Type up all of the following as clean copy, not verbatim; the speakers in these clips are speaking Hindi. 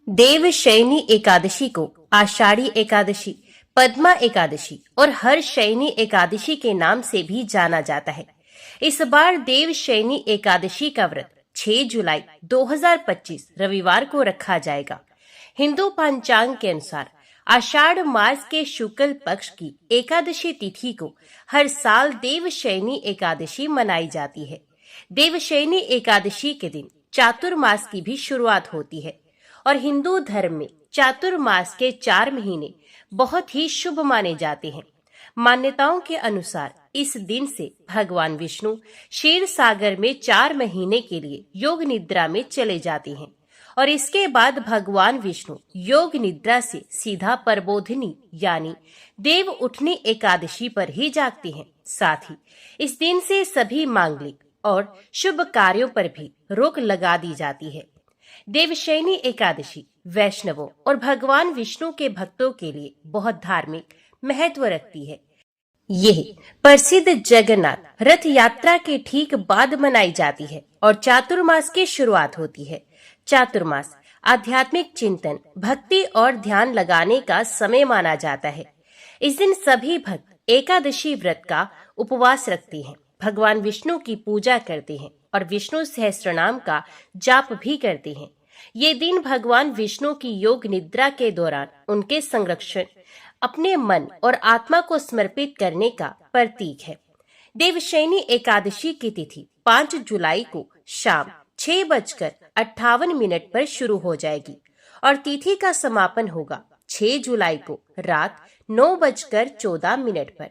देवशयनी एकादशी को आषाढ़ी एकादशी, पद्मा एकादशी और हर्षयनी एकादशी के नाम से भी जाना जाता है। इस बार देवशयनी एकादशी का व्रत 6 जुलाई 2025 रविवार को रखा जाएगा। हिंदू पंचांग के अनुसार आषाढ़ मास के शुक्ल पक्ष की एकादशी तिथि को हर साल देवशयनी एकादशी मनाई जाती है। देवशयनी एकादशी के दिन चातुर्मास की भी शुरुआत होती है और हिंदू धर्म में चातुर्मास के 4 महीने बहुत ही शुभ माने जाते हैं। मान्यताओं के अनुसार इस दिन से भगवान विष्णु क्षीर सागर में 4 महीने के लिए योग निद्रा में चले जाते हैं और इसके बाद भगवान विष्णु योग निद्रा से सीधा प्रबोधिनी यानी देव उठनी एकादशी पर ही जागते हैं। साथ ही इस दिन से सभी मांगलिक और शुभ कार्यों पर भी रोक लगा दी जाती है। देवशयनी एकादशी वैष्णवों और भगवान विष्णु के भक्तों के लिए बहुत धार्मिक महत्व रखती है। यह प्रसिद्ध जगन्नाथ रथ यात्रा के ठीक बाद मनाई जाती है और चातुर्मास की शुरुआत होती है। चातुर्मास आध्यात्मिक चिंतन, भक्ति और ध्यान लगाने का समय माना जाता है। इस दिन सभी भक्त एकादशी व्रत का उपवास रखते हैं, भगवान विष्णु की पूजा करते हैं और विष्णु सहस्त्रनाम का जाप भी करते हैं। ये दिन भगवान विष्णु की योग निद्रा के दौरान उनके संरक्षण, अपने मन और आत्मा को समर्पित करने का प्रतीक है। देवशयनी एकादशी की तिथि 5 जुलाई को शाम 6:58 पर शुरू हो जाएगी और तिथि का समापन होगा 6 जुलाई को रात 9:14 पर।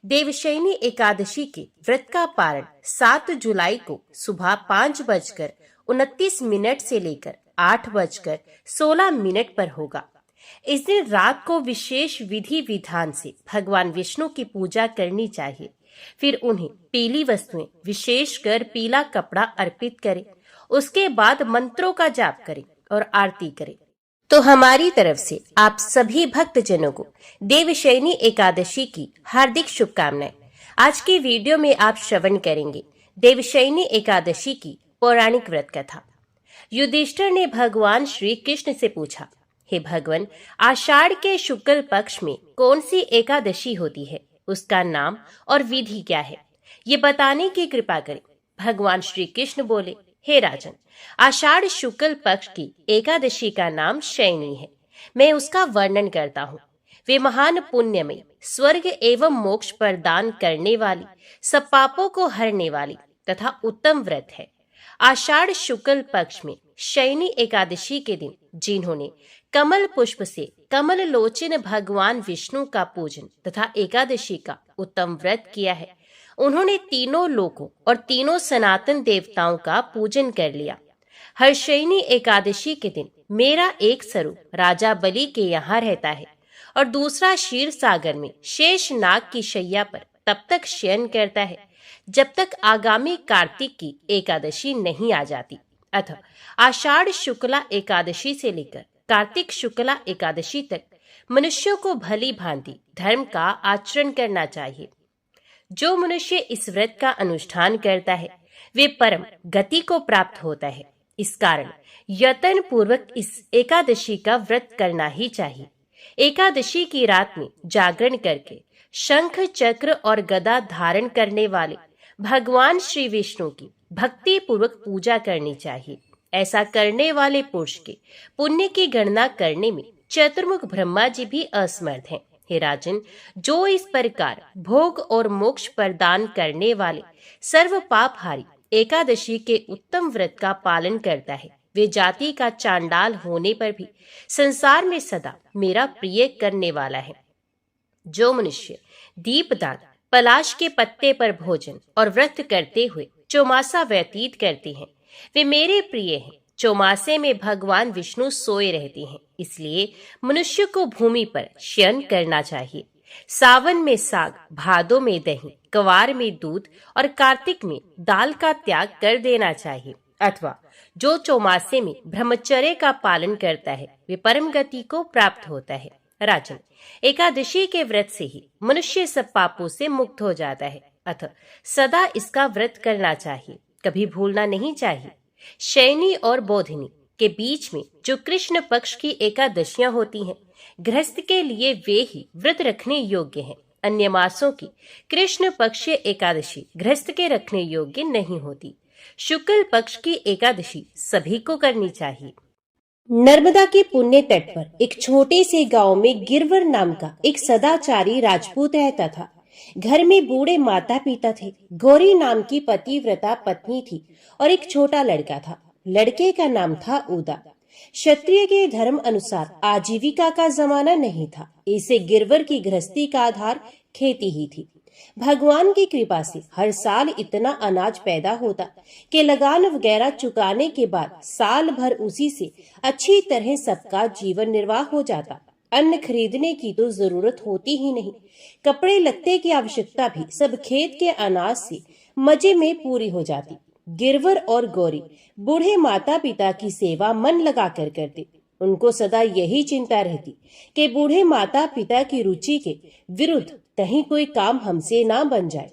देवशयनी एकादशी के व्रत का पारण 7 जुलाई को सुबह 5:29 से लेकर 8:16 पर होगा। इस दिन रात को विशेष विधि विधान से भगवान विष्णु की पूजा करनी चाहिए। फिर उन्हें पीली वस्तुएं, विशेषकर पीला कपड़ा अर्पित करें। उसके बाद मंत्रों का जाप करें और आरती करें। तो हमारी तरफ से आप सभी भक्तजनों को देवशयनी एकादशी की हार्दिक शुभकामनाएं। आज की वीडियो में आप श्रवण करेंगे देवशयनी एकादशी की पौराणिक व्रत कथा। युधिष्ठिर ने भगवान श्री कृष्ण से पूछा, हे भगवान, आषाढ़ के शुक्ल पक्ष में कौन सी एकादशी होती है, उसका नाम और विधि क्या है, ये बताने की कृपा करें। भगवान श्री कृष्ण बोले, हे राजन, आषाढ़ शुक्ल पक्ष की एकादशी का नाम शयनी है। मैं उसका वर्णन करता हूँ। वे महान पुण्यमयी, स्वर्ग एवं मोक्ष प्रदान करने वाली, सब पापों को हरने वाली तथा उत्तम व्रत है। आषाढ़ शुक्ल पक्ष में शयनी एकादशी के दिन जिन्होंने कमल पुष्प से कमल लोचन भगवान विष्णु का पूजन तथा एकादशी का उत्तम व्रत किया है, उन्होंने तीनों लोकों और तीनों सनातन देवताओं का पूजन कर लिया। हर्षयनी एकादशी के दिन मेरा एक स्वरूप राजा बलि के यहाँ रहता है और दूसरा क्षीर सागर में शेष नाग की शैया पर तब तक शयन करता है जब तक आगामी कार्तिक की एकादशी नहीं आ जाती। अतः आषाढ़ शुक्ला एकादशी से लेकर कार्तिक शुक्ला एकादशी तक मनुष्यों को भली भांति धर्म का आचरण करना चाहिए। जो मनुष्य इस व्रत का अनुष्ठान करता है वे परम गति को प्राप्त होता है। इस कारण यत्न पूर्वक इस एकादशी का व्रत करना ही चाहिए। एकादशी की रात में जागरण करके शंख, चक्र और गदा धारण करने वाले भगवान श्री विष्णु की भक्ति पूर्वक पूजा करनी चाहिए। ऐसा करने वाले पुरुष के पुण्य की गणना करने में चतुर्मुख ब्रह्मा जी भी असमर्थ हैं। हे राजन, जो इस प्रकार भोग और मोक्ष प्रदान करने वाले सर्व पापहारी एकादशी के उत्तम व्रत का पालन करता है, वे जाति का चांडाल होने पर भी संसार में सदा मेरा प्रिय करने वाला है। जो मनुष्य दीपदान, पलाश के पत्ते पर भोजन और व्रत करते हुए चौमासा व्यतीत करते हैं, वे मेरे प्रिय हैं। चौमासे में भगवान विष्णु सोए रहते हैं, इसलिए मनुष्य को भूमि पर शयन करना चाहिए। सावन में साग, भादों में दही, कवार में दूध और कार्तिक में दाल का त्याग कर देना चाहिए। अथवा जो चौमासे में ब्रह्मचर्य का पालन करता है वे परम गति को प्राप्त होता है। राजन, एकादशी के व्रत से ही मनुष्य सब पापों से मुक्त हो जाता है। अतः सदा इसका व्रत करना चाहिए, कभी भूलना नहीं चाहिए। शयनी और बोधिनी के बीच में जो कृष्ण पक्ष की एकादशियां होती हैं, गृहस्थ के लिए वे ही व्रत रखने योग्य हैं। अन्य मासों की कृष्ण पक्ष एकादशी गृहस्थ के रखने योग्य नहीं होती। शुक्ल पक्ष की एकादशी सभी को करनी चाहिए। नर्मदा के पुण्य तट पर एक छोटे से गांव में गिरवर नाम का एक सदाचारी राजपूत रहता था। घर में बूढ़े माता पिता थे, गौरी नाम की पतिव्रता पत्नी थी और एक छोटा लड़का था। लड़के का नाम था उदा। क्षत्रिय के धर्म अनुसार आजीविका का जमाना नहीं था, इसे गिरवर की गृहस्थी का आधार खेती ही थी। भगवान की कृपा से हर साल इतना अनाज पैदा होता कि लगान वगैरह चुकाने के बाद साल भर उसी से अच्छी तरह सबका जीवन निर्वाह हो जाता। अन्न खरीदने की तो जरूरत होती ही नहीं। कपड़े लत्ते की आवश्यकता भी सब खेत के अनाज से मजे में पूरी हो जाती। गिरवर और गौरी बूढ़े माता पिता की सेवा मन लगाकर करते। उनको सदा यही चिंता रहती कि बूढ़े माता पिता की रुचि के विरुद्ध कहीं कोई काम हमसे ना बन जाए।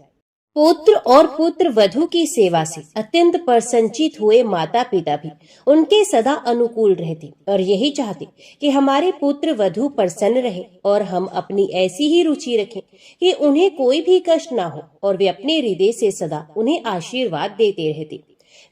पुत्र और पुत्र वधू की सेवा से अत्यंत प्रसन्नचित हुए माता पिता भी उनके सदा अनुकूल रहते और यही चाहते कि हमारे पुत्र वधू प्रसन्न रहे और हम अपनी ऐसी ही रुचि रखें कि उन्हें कोई भी कष्ट ना हो और वे अपने हृदय से सदा उन्हें आशीर्वाद देते रहते।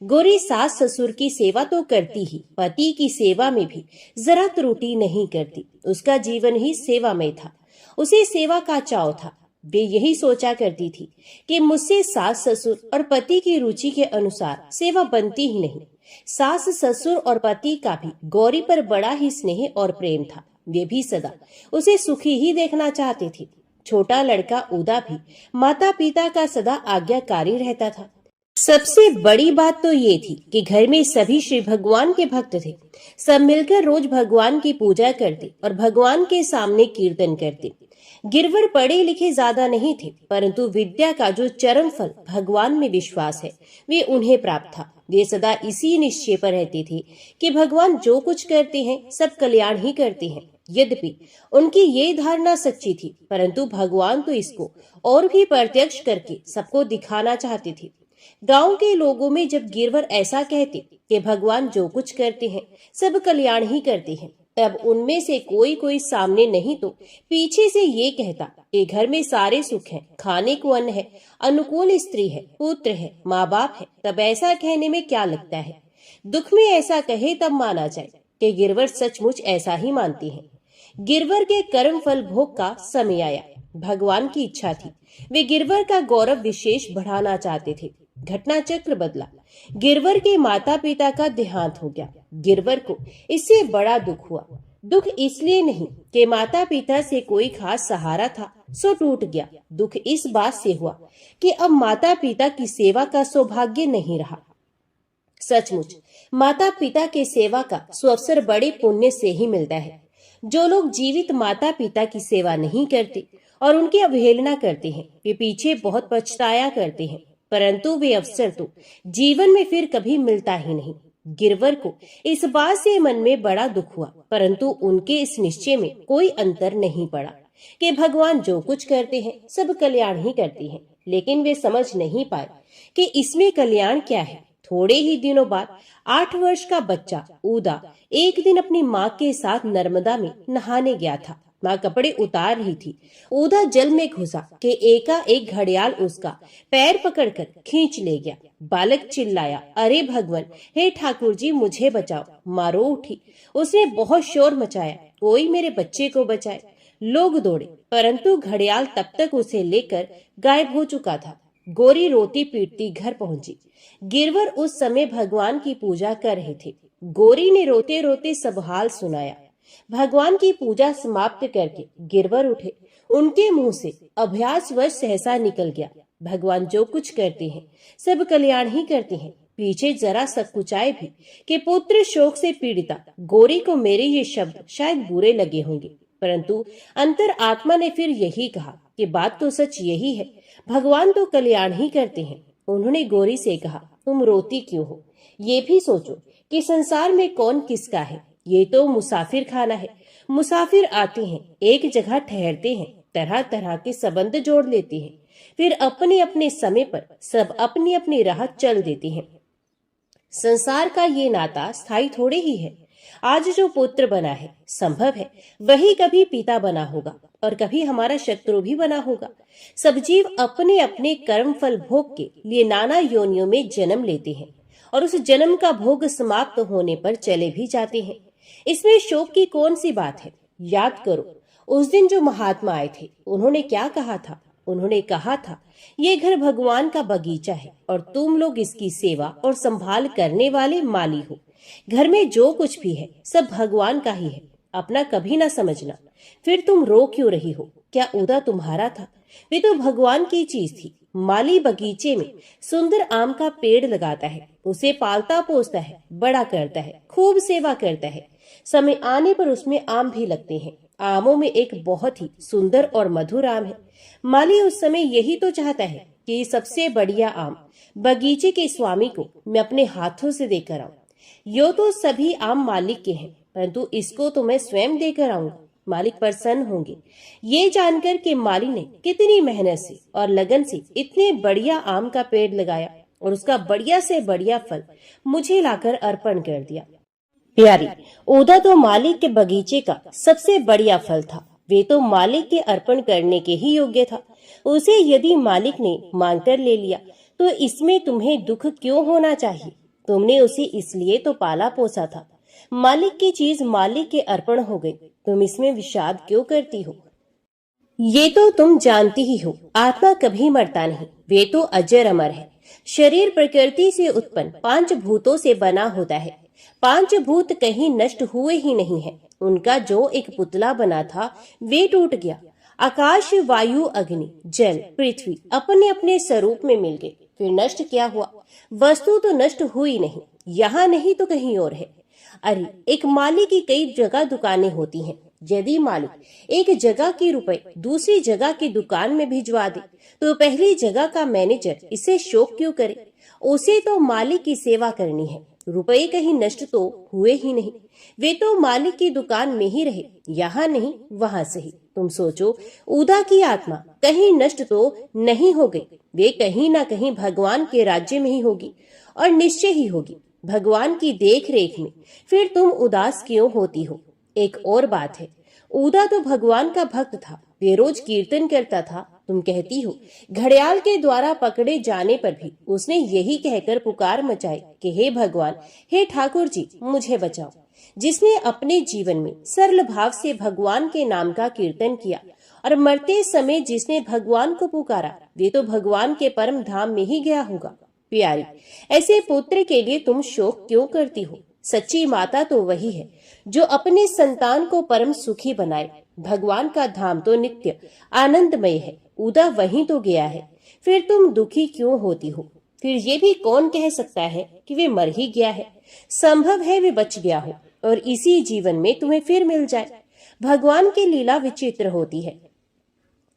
गौरी सास ससुर की सेवा तो करती ही, पति की सेवा में भी जरा त्रुटि नहीं करती। उसका जीवन ही सेवामय था, उसे सेवा का चाव था। वे यही सोचा करती थी कि मुझसे सास ससुर और पति की रुचि के अनुसार सेवा बनती ही नहीं। सास ससुर और पति का भी गौरी पर बड़ा ही स्नेह और प्रेम था। वे भी सदा उसे सुखी ही देखना चाहते थे। छोटा लड़का उदा भी माता पिता का सदा आज्ञाकारी रहता था। सबसे बड़ी बात तो ये थी कि घर में सभी श्री भगवान के भक्त थे। सब मिलकर रोज भगवान की पूजा करते और भगवान के सामने कीर्तन करते। गिरवर पढ़े लिखे ज्यादा नहीं थे, परंतु विद्या का जो चरम फल भगवान में विश्वास है वे उन्हें प्राप्त था। वे सदा इसी निश्चय पर रहते थे कि भगवान जो कुछ करते हैं सब कल्याण ही करते हैं। यद्यपि उनकी ये धारणा सच्ची थी, परंतु भगवान तो इसको और भी प्रत्यक्ष करके सबको दिखाना चाहते थे। गांव के लोगों में जब गिरवर ऐसा कहते कि भगवान जो कुछ करते हैं सब कल्याण ही करते हैं, तब उनमें से कोई कोई सामने नहीं तो पीछे से ये कहता कि घर में सारे सुख हैं, खाने को अन्न है, अनुकूल स्त्री है, पुत्र है, माँ बाप है, तब ऐसा कहने में क्या लगता है। दुख में ऐसा कहे तब माना जाए कि गिरवर सचमुच ऐसा ही मानती है। गिरवर के कर्म फल भोग का समय आया। भगवान की इच्छा थी, वे गिरवर का गौरव विशेष बढ़ाना चाहते थे। घटना चक्र बदला। गिरवर के माता पिता का देहांत हो गया। गिरवर को इससे बड़ा दुख हुआ। दुख इसलिए नहीं कि माता पिता से कोई खास सहारा था सो टूट गया। दुख इस बात से हुआ कि अब माता पिता की सेवा का सौभाग्य नहीं रहा। सचमुच माता पिता के सेवा का सुअवसर बड़े पुण्य से ही मिलता है। जो लोग जीवित माता पिता की सेवा नहीं करते और उनकी अवहेलना करते हैं, वे पीछे बहुत पछताया करते हैं, परंतु वे अवसर तो जीवन में फिर कभी मिलता ही नहीं। गिरवर को इस बात से मन में बड़ा दुख हुआ, परंतु उनके इस निश्चय में कोई अंतर नहीं पड़ा कि भगवान जो कुछ करते हैं सब कल्याण ही करते हैं। लेकिन वे समझ नहीं पाए कि इसमें कल्याण क्या है। थोड़े ही दिनों बाद 8 वर्ष का बच्चा उदा एक दिन अपनी माँ के साथ नर्मदा में नहाने गया था। माँ कपड़े उतार रही थी। उदा जल में घुसा कि एकाएक घड़ियाल उसका पैर पकड़कर खींच ले गया। बालक चिल्लाया, अरे भगवान, हे ठाकुर जी मुझे बचाओ। माँ रो उठी। उसने बहुत शोर मचाया, कोई मेरे बच्चे को बचाए। लोग दौड़े, परंतु घड़ियाल तब तक उसे लेकर गायब हो चुका था। गौरी रोती पीटती घर पहुंची। गिरवर उस समय भगवान की पूजा कर रहे थे। गौरी ने रोते रोते सब हाल सुनाया। भगवान की पूजा समाप्त करके गिरवर उठे। उनके मुंह से अभ्यासवश सहसा निकल गया, भगवान जो कुछ करते हैं सब कल्याण ही करते हैं। पीछे जरा सकुचाए भी कि पुत्र शोक से पीड़िता गौरी को मेरे ये शब्द शायद बुरे लगे होंगे, परंतु अंतर आत्मा ने फिर यही कहा कि बात तो सच यही है, भगवान तो कल्याण ही करते हैं। उन्होंने गौरी से कहा, तुम रोती क्यों हो? ये भी सोचो कि संसार में कौन किसका है। ये तो मुसाफिर खाना है। मुसाफिर आते हैं, एक जगह ठहरते हैं, तरह तरह के संबंध जोड़ लेते हैं, फिर अपने अपने समय पर सब अपनी अपनी राह चल देते हैं। संसार का ये नाता स्थायी थोड़े ही है। आज जो पुत्र बना है, संभव है वही कभी पिता बना होगा और कभी हमारा शत्रु भी बना होगा। सब जीव अपने अपने कर्म फल भोग के लिए नाना योनियों में जन्म लेते हैं और उस जन्म का भोग समाप्त होने पर चले भी जाते हैं। इसमें शोक की कौन सी बात है? याद करो, उस दिन जो महात्मा आए थे, उन्होंने क्या कहा था? उन्होंने कहा था, ये घर भगवान का बगीचा है और तुम लोग इसकी सेवा और संभाल करने वाले माली हो। घर में जो कुछ भी है सब भगवान का ही है, अपना कभी ना समझना। फिर तुम रो क्यों रही हो? क्या उदा तुम्हारा था? वे तो भगवान की चीज थी। माली बगीचे में सुंदर आम का पेड़ लगाता है, उसे पालता पोसता है, बड़ा करता है, खूब सेवा करता है। समय आने पर उसमें आम भी लगते हैं। आमों में एक बहुत ही सुंदर और मधुर आम है। माली उस समय यही तो चाहता है कि सबसे बढ़िया आम बगीचे के स्वामी को मैं अपने हाथों से देकर आऊं। यो तो सभी आम मालिक के हैं, परंतु इसको तो मैं स्वयं देकर आऊंगा। मालिक प्रसन्न होंगे ये जानकर कि माली ने कितनी मेहनत से और लगन से इतने बढ़िया आम का पेड़ लगाया और उसका बढ़िया से बढ़िया फल मुझे लाकर अर्पण कर दिया। प्यारी, उदा तो मालिक के बगीचे का सबसे बढ़िया फल था। वे तो मालिक के अर्पण करने के ही योग्य था। उसे यदि मालिक ने मांगकर ले लिया तो इसमें तुम्हें दुख क्यों होना चाहिए? तुमने उसे इसलिए तो पाला पोसा था। मालिक की चीज मालिक के अर्पण हो गई, तुम इसमें विषाद क्यों करती हो? ये तो तुम जानती ही हो, आत्मा कभी मरता नहीं, वे तो अजर अमर है। शरीर प्रकृति से उत्पन्न 5 भूतों से बना होता है। 5 भूत कहीं नष्ट हुए ही नहीं है। उनका जो एक पुतला बना था वे टूट गया। आकाश, वायु, अग्नि, जल, पृथ्वी अपने अपने स्वरूप में मिल गए। फिर नष्ट क्या हुआ? वस्तु तो नष्ट हुई नहीं, यहाँ नहीं तो कहीं और है। अरे, एक माली की कई जगह दुकानें होती हैं। यदि मालिक एक जगह की रुपए दूसरी जगह की दुकान में भिजवा दे तो पहली जगह का मैनेजर इसे शोक क्यों करे? उसे तो मालिक की सेवा करनी है। रुपए कहीं नष्ट तो हुए ही नहीं, वे तो मालिक की दुकान में ही रहे, यहाँ नहीं वहां सही। तुम सोचो, उदा की आत्मा कहीं नष्ट तो नहीं हो गई, वे कहीं ना कहीं भगवान के राज्य में ही होगी और निश्चय ही होगी, भगवान की देख रेख में। फिर तुम उदास क्यों होती हो? एक और बात है, उदा तो भगवान का भक्त था, वे रोज कीर्तन करता था। तुम कहती हो घड़ियाल के द्वारा पकड़े जाने पर भी उसने यही कहकर पुकार मचाई कि हे भगवान, हे ठाकुर जी, मुझे बचाओ। जिसने अपने जीवन में सरल भाव से भगवान के नाम का कीर्तन किया और मरते समय जिसने भगवान को पुकारा, वे तो भगवान के परम धाम में ही गया होगा। प्यारी, ऐसे पुत्र के लिए तुम शोक क्यों करती हो? सच्ची माता तो वही है जो अपने संतान को परम सुखी बनाए। भगवान का धाम तो नित्य आनंदमय है, उदा वहीं तो गया है। फिर तुम दुखी क्यों होती हो? फिर ये भी कौन कह सकता है कि वे मर ही गया है? संभव है वे बच गया हो और इसी जीवन में तुम्हें फिर मिल जाए। भगवान की लीला विचित्र होती है।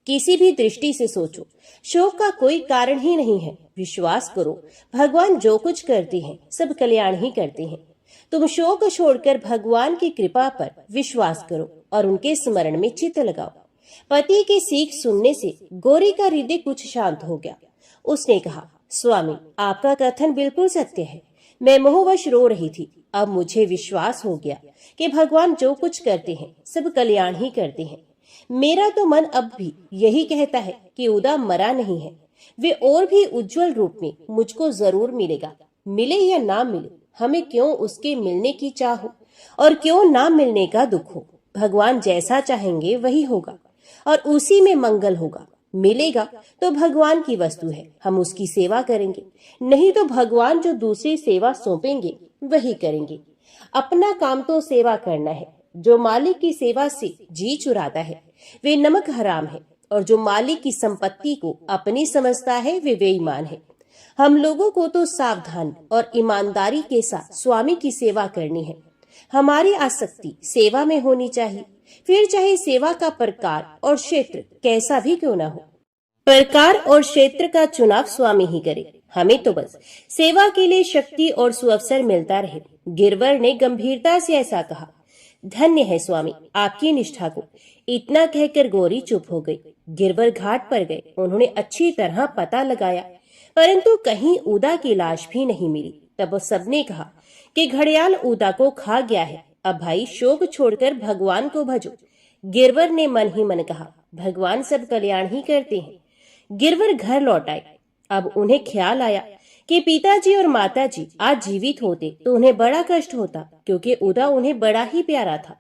किसी भी दृष्टि से सोचो, शोक का कोई कारण ही नहीं है। विश्वास करो, भगवान जो कुछ करते हैं सब कल्याण ही करते हैं। तुम शोक छोड़कर भगवान की कृपा पर विश्वास करो और उनके स्मरण में चित्त लगाओ। पति की सीख सुनने से गौरी का हृदय कुछ शांत हो गया। उसने कहा, स्वामी, आपका कथन बिल्कुल सत्य है। मैं मोहवश रो रही थी, अब मुझे विश्वास हो गया कि भगवान जो कुछ करते हैं सब कल्याण ही करते हैं। मेरा तो मन अब भी यही कहता है कि उदा मरा नहीं है, वे और भी उज्जवल रूप में मुझको जरूर मिलेगा। मिले या ना मिले, हमें क्यों उसके मिलने की चाह हो और क्यों ना मिलने का दुख हो। भगवान जैसा चाहेंगे वही होगा और उसी में मंगल होगा। मिलेगा तो भगवान की वस्तु है, हम उसकी सेवा करेंगे, नहीं तो भगवान जो दूसरी सेवा सौंपेंगे वही करेंगे। अपना काम तो सेवा करना है। जो मालिक की सेवा से जी चुराता है वे नमक हराम है और जो मालिक की संपत्ति को अपनी समझता है वे बेईमान है। हम लोगों को तो सावधान और ईमानदारी के साथ स्वामी की सेवा करनी है। हमारी आसक्ति सेवा में होनी चाहिए, फिर चाहे सेवा का प्रकार और क्षेत्र कैसा भी क्यों ना हो। प्रकार और क्षेत्र का चुनाव स्वामी ही करे, हमें तो बस सेवा के लिए शक्ति और सुअवसर मिलता रहे। गिरवर ने गंभीरता से ऐसा कहा। धन्य है स्वामी आपकी निष्ठा को। इतना कहकर गौरी चुप हो गई। गिरवर घाट पर गए। उन्होंने अच्छी तरह पता लगाया, परंतु कहीं उदा की लाश भी नहीं मिली। तब सबने कहा कि घड़ियाल ऊदा को खा गया है, अब भाई शोक छोड़कर भगवान को भजो। गिरवर ने मन ही मन कहा, भगवान सब कल्याण ही करते हैं। गिरवर घर लौट आए। अब उन्हें ख्याल आया कि पिताजी और माताजी आज जीवित होते तो उन्हें बड़ा कष्ट होता, क्योंकि उदा उन्हें बड़ा ही प्यारा था।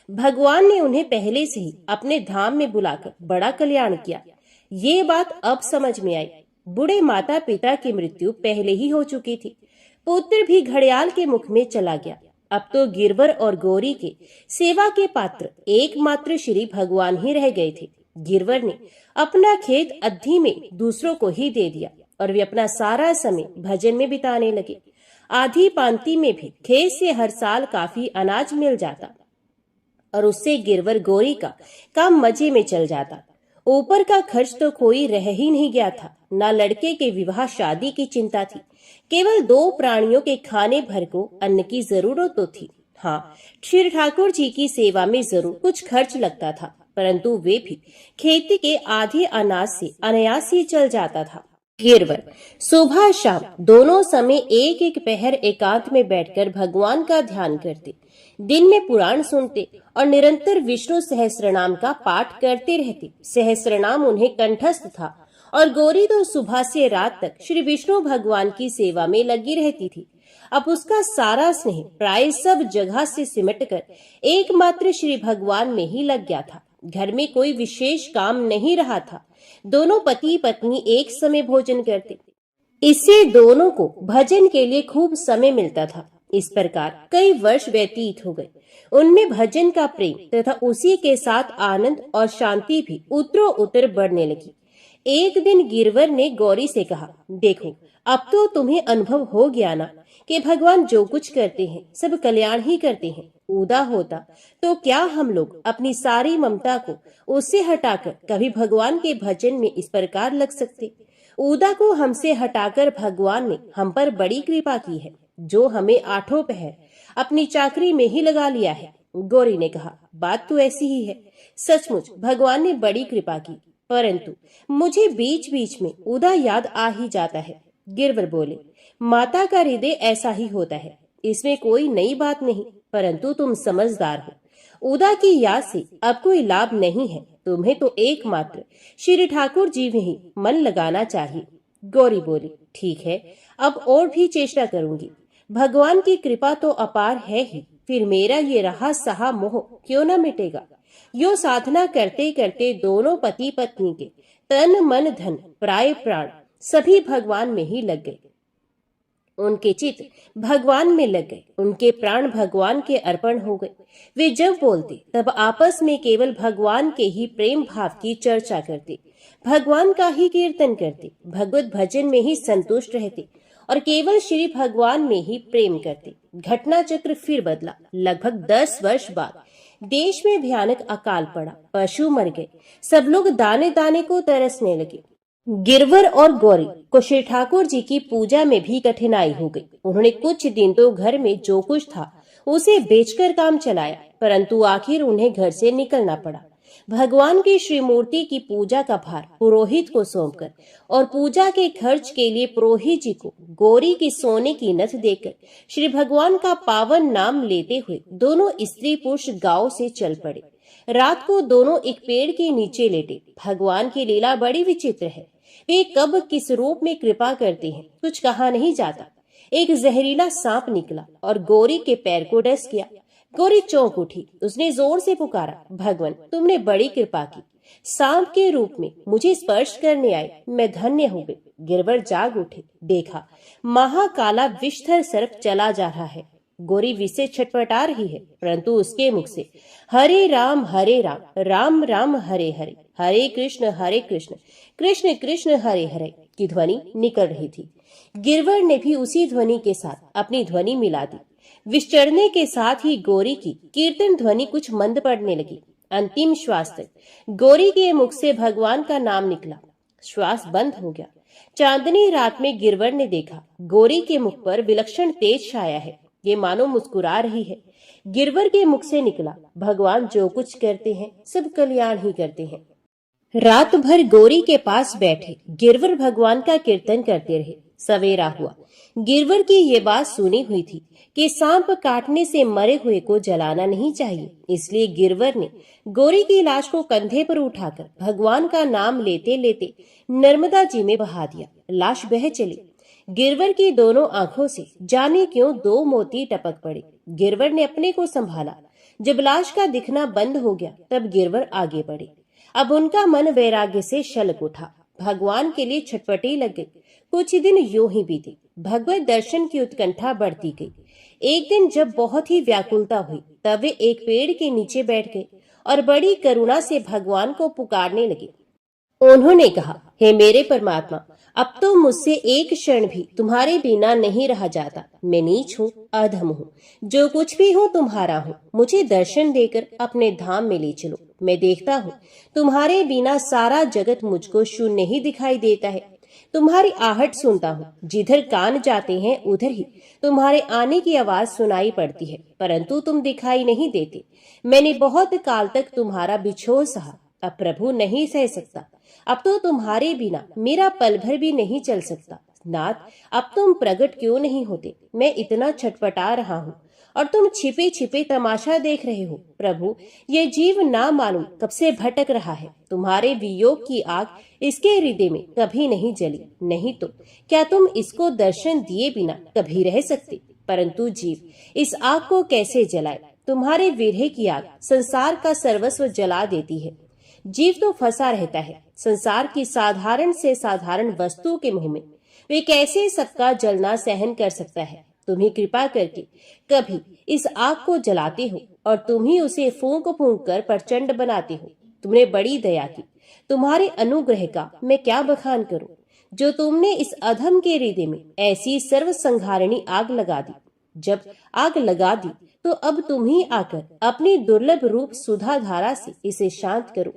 भगवान ने उन्हें पहले से ही अपने धाम में बुलाकर बड़ा कल्याण किया। ये बात अब समझ में आई। बूढ़े माता पिता की मृत्यु पहले ही हो चुकी थी। पुत्र भी घड़ियाल के मुख में चला गया। अब तो गिरवर और गौरी के सेवा के पात्र एकमात्र श्री भगवान ही रह गए थे। गिरवर ने अपना खेत अद्धी में दूसरों को ही दे दिया और वे अपना सारा समय भजन में बिताने लगे। आधी पांति में भी खेत से हर साल काफी अनाज मिल जाता और उससे गिरवर गौरी का काम मजे में चल जाता। ऊपर का खर्च तो कोई रह ही नहीं गया था। न लड़के के विवाह शादी की चिंता थी, केवल 2 प्राणियों के खाने भर को अन्न की जरूरत तो थी। हाँ, श्री ठाकुर जी की सेवा में जरूर कुछ खर्च लगता था, परंतु वे भी खेती के आधे अनाज से अनायास ही चल जाता था। गिरवर सुबह शाम दोनों समय एक एक पहर एकांत में बैठकर भगवान का ध्यान करते, दिन में पुराण सुनते और निरंतर विष्णु सहस्त्रनाम का पाठ करते रहते। सहस्त्रनाम उन्हें कंठस्थ था और गौरी तो सुबह से रात तक श्री विष्णु भगवान की सेवा में लगी रहती थी। अब उसका सारा स्नेह प्राय सब जगह से सिमटकर एकमात्र श्री भगवान में ही लग गया था। घर में कोई विशेष काम नहीं रहा था। दोनों पति पत्नी एक समय भोजन करते, इससे दोनों को भजन के लिए खूब समय मिलता था। इस प्रकार कई वर्ष व्यतीत हो गए। उनमें भजन का प्रेम तथा उसी के साथ आनंद और शांति भी उत्तरों उत्तर बढ़ने लगी। एक दिन गिरवर ने गौरी से कहा, देखो अब तो तुम्हें अनुभव हो गया ना कि भगवान जो कुछ करते हैं सब कल्याण ही करते हैं। उदा होता तो क्या हम लोग अपनी सारी ममता को उससे हटाकर कभी भगवान के भजन में इस प्रकार लग सकते? उदा को हमसे हटाकर भगवान ने हम पर बड़ी कृपा की है, जो हमें 8 पहर अपनी चाकरी में ही लगा लिया है। गौरी ने कहा, बात तो ऐसी ही है, सचमुच भगवान ने बड़ी कृपा की, परंतु मुझे बीच बीच में उदा याद आ ही जाता है। गिरवर बोले, माता का हृदय ऐसा ही होता है, इसमें कोई नई बात नहीं, परंतु तुम समझदार हो। उदा की याद से अब कोई लाभ नहीं है। तुम्हें तो एकमात्र श्री ठाकुर जी में ही मन लगाना चाहिए। गौरी बोली, ठीक है, अब और भी चेष्टा करूंगी। भगवान की कृपा तो अपार है ही, फिर मेरा ये रहा सहा मोह क्यों न मिटेगा। यो साधना करते करते दोनों पति पत्नी के तन मन धन प्राय प्राण सभी भगवान में ही लग गए। उनके चित्त भगवान में लग गए, उनके प्राण भगवान के अर्पण हो गए। वे जब बोलते तब आपस में केवल भगवान के ही प्रेम भाव की चर्चा करते, भगवान का ही कीर्तन करते, भगवत भजन में ही संतुष्ट रहते और केवल श्री भगवान में ही प्रेम करते। घटना चक्र फिर बदला। लगभग 10 वर्ष बाद देश में भयानक अकाल पड़ा, पशु मर गए, सब लोग दाने दाने को तरसने लगे। गिरवर और गौरी को श्री ठाकुर जी की पूजा में भी कठिनाई हो गई। उन्होंने कुछ दिन तो घर में जो कुछ था उसे बेचकर काम चलाया, परंतु आखिर उन्हें घर से निकलना पड़ा। भगवान की श्री मूर्ति की पूजा का भार पुरोहित को सौंपकर और पूजा के खर्च के लिए पुरोहित जी को गौरी की सोने की नथ देकर श्री भगवान का पावन नाम लेते हुए दोनों स्त्री पुरुष गांव से चल पड़े। रात को दोनों एक पेड़ के नीचे लेटे। भगवान की लीला बड़ी विचित्र है, वे कब किस रूप में कृपा करते हैं कुछ कहा नहीं जाता। एक जहरीला सांप निकला और गौरी के पैर को डस गया। गौरी चौंक उठी, उसने जोर से पुकारा, भगवान तुमने बड़ी कृपा की, सांप के रूप में मुझे स्पर्श करने आए, मैं धन्य हो गई। गिरवर जाग उठे, देखा महाकाला विषधर सर्प चला जा रहा है। गौरी विष से छटपटा रही है, परंतु उसके मुख से हरे राम राम राम हरे हरे, हरे कृष्ण कृष्ण कृष्ण हरे हरे की ध्वनि निकल रही थी। गिरवर ने भी उसी ध्वनि के साथ अपनी ध्वनि मिला दी। विष चढ़ने के साथ ही गौरी की कीर्तन ध्वनि कुछ मंद पड़ने लगी। अंतिम श्वास तक गौरी के मुख से भगवान का नाम निकला, श्वास बंद हो गया। चांदनी रात में गिरवर ने देखा गौरी के मुख पर विलक्षण तेज छाया है, ये मानो मुस्कुरा रही है। गिरवर के मुख से निकला, भगवान जो कुछ करते हैं सब कल्याण ही करते हैं। रात भर गौरी के पास बैठे गिरवर भगवान का कीर्तन करते रहे। सवेरा हुआ। गिरवर की ये बात सुनी हुई थी कि सांप काटने से मरे हुए को जलाना नहीं चाहिए, इसलिए गिरवर ने गोरी की लाश को कंधे पर उठाकर भगवान का नाम लेते लेते नर्मदा जी में बहा दिया। लाश बह चली। गिरवर की दोनों आंखों से जाने क्यों 2 मोती टपक पड़े। गिरवर ने अपने को संभाला। जब लाश का दिखना बंद हो गया तब गिरवर आगे बढ़े। अब उनका मन वैराग्य से छलक उठा। भगवान के लिए छटपटी लग गई। कुछ दिन यूं ही बीते। भगवत दर्शन की उत्कंठा बढ़ती गई। एक दिन जब बहुत ही व्याकुलता हुई तब वे एक पेड़ के नीचे बैठ गए और बड़ी करुणा से भगवान को पुकारने लगे। उन्होंने कहा, हे मेरे परमात्मा, अब तो मुझसे एक क्षण भी तुम्हारे बिना नहीं रहा जाता। मैं नीच हूँ, अधम हूँ, जो कुछ भी हूँ तुम्हारा हूँ। मुझे दर्शन देकर अपने धाम में ले चलो। मैं देखता हूँ तुम्हारे बिना सारा जगत मुझको शून्य ही दिखाई देता है। तुम्हारी आहट सुनता हूँ, जिधर कान जाते हैं उधर ही तुम्हारे आने की आवाज सुनाई पड़ती है, परंतु तुम दिखाई नहीं देते। मैंने बहुत काल तक तुम्हारा बिछोह सहा, अब प्रभु नहीं सह सकता। अब तो तुम्हारे बिना मेरा पल भर भी नहीं चल सकता। नाथ, अब तुम प्रकट क्यों नहीं होते? मैं इतना छटपटा रहा हूँ और तुम छिपे छिपे तमाशा देख रहे हो। प्रभु, ये जीव ना मालूम कब से भटक रहा है। तुम्हारे वियोग की आग इसके हृदय में कभी नहीं जली, नहीं तो क्या तुम इसको दर्शन दिए बिना कभी रह सकते? परंतु जीव इस आग को कैसे जलाए? तुम्हारे विरह की आग संसार का सर्वस्व जला देती है। जीव तो फंसा रहता है संसार की साधारण से साधारण वस्तु के मुंह में। वे कैसे सबका जलना सहन कर सकता है? तुम ही कृपा करके कभी इस आग को जलाते हो और तुम ही उसे फूंक फूंक कर प्रचंड बनाते हो। तुमने बड़ी दया की। तुम्हारे अनुग्रह का मैं क्या बखान करूं, जो तुमने इस अधम के हृदय में ऐसी सर्व संहारिणी आग लगा दी। जब आग लगा दी तो अब तुम ही आकर अपनी दुर्लभ रूप सुधा धारा से इसे शांत करो।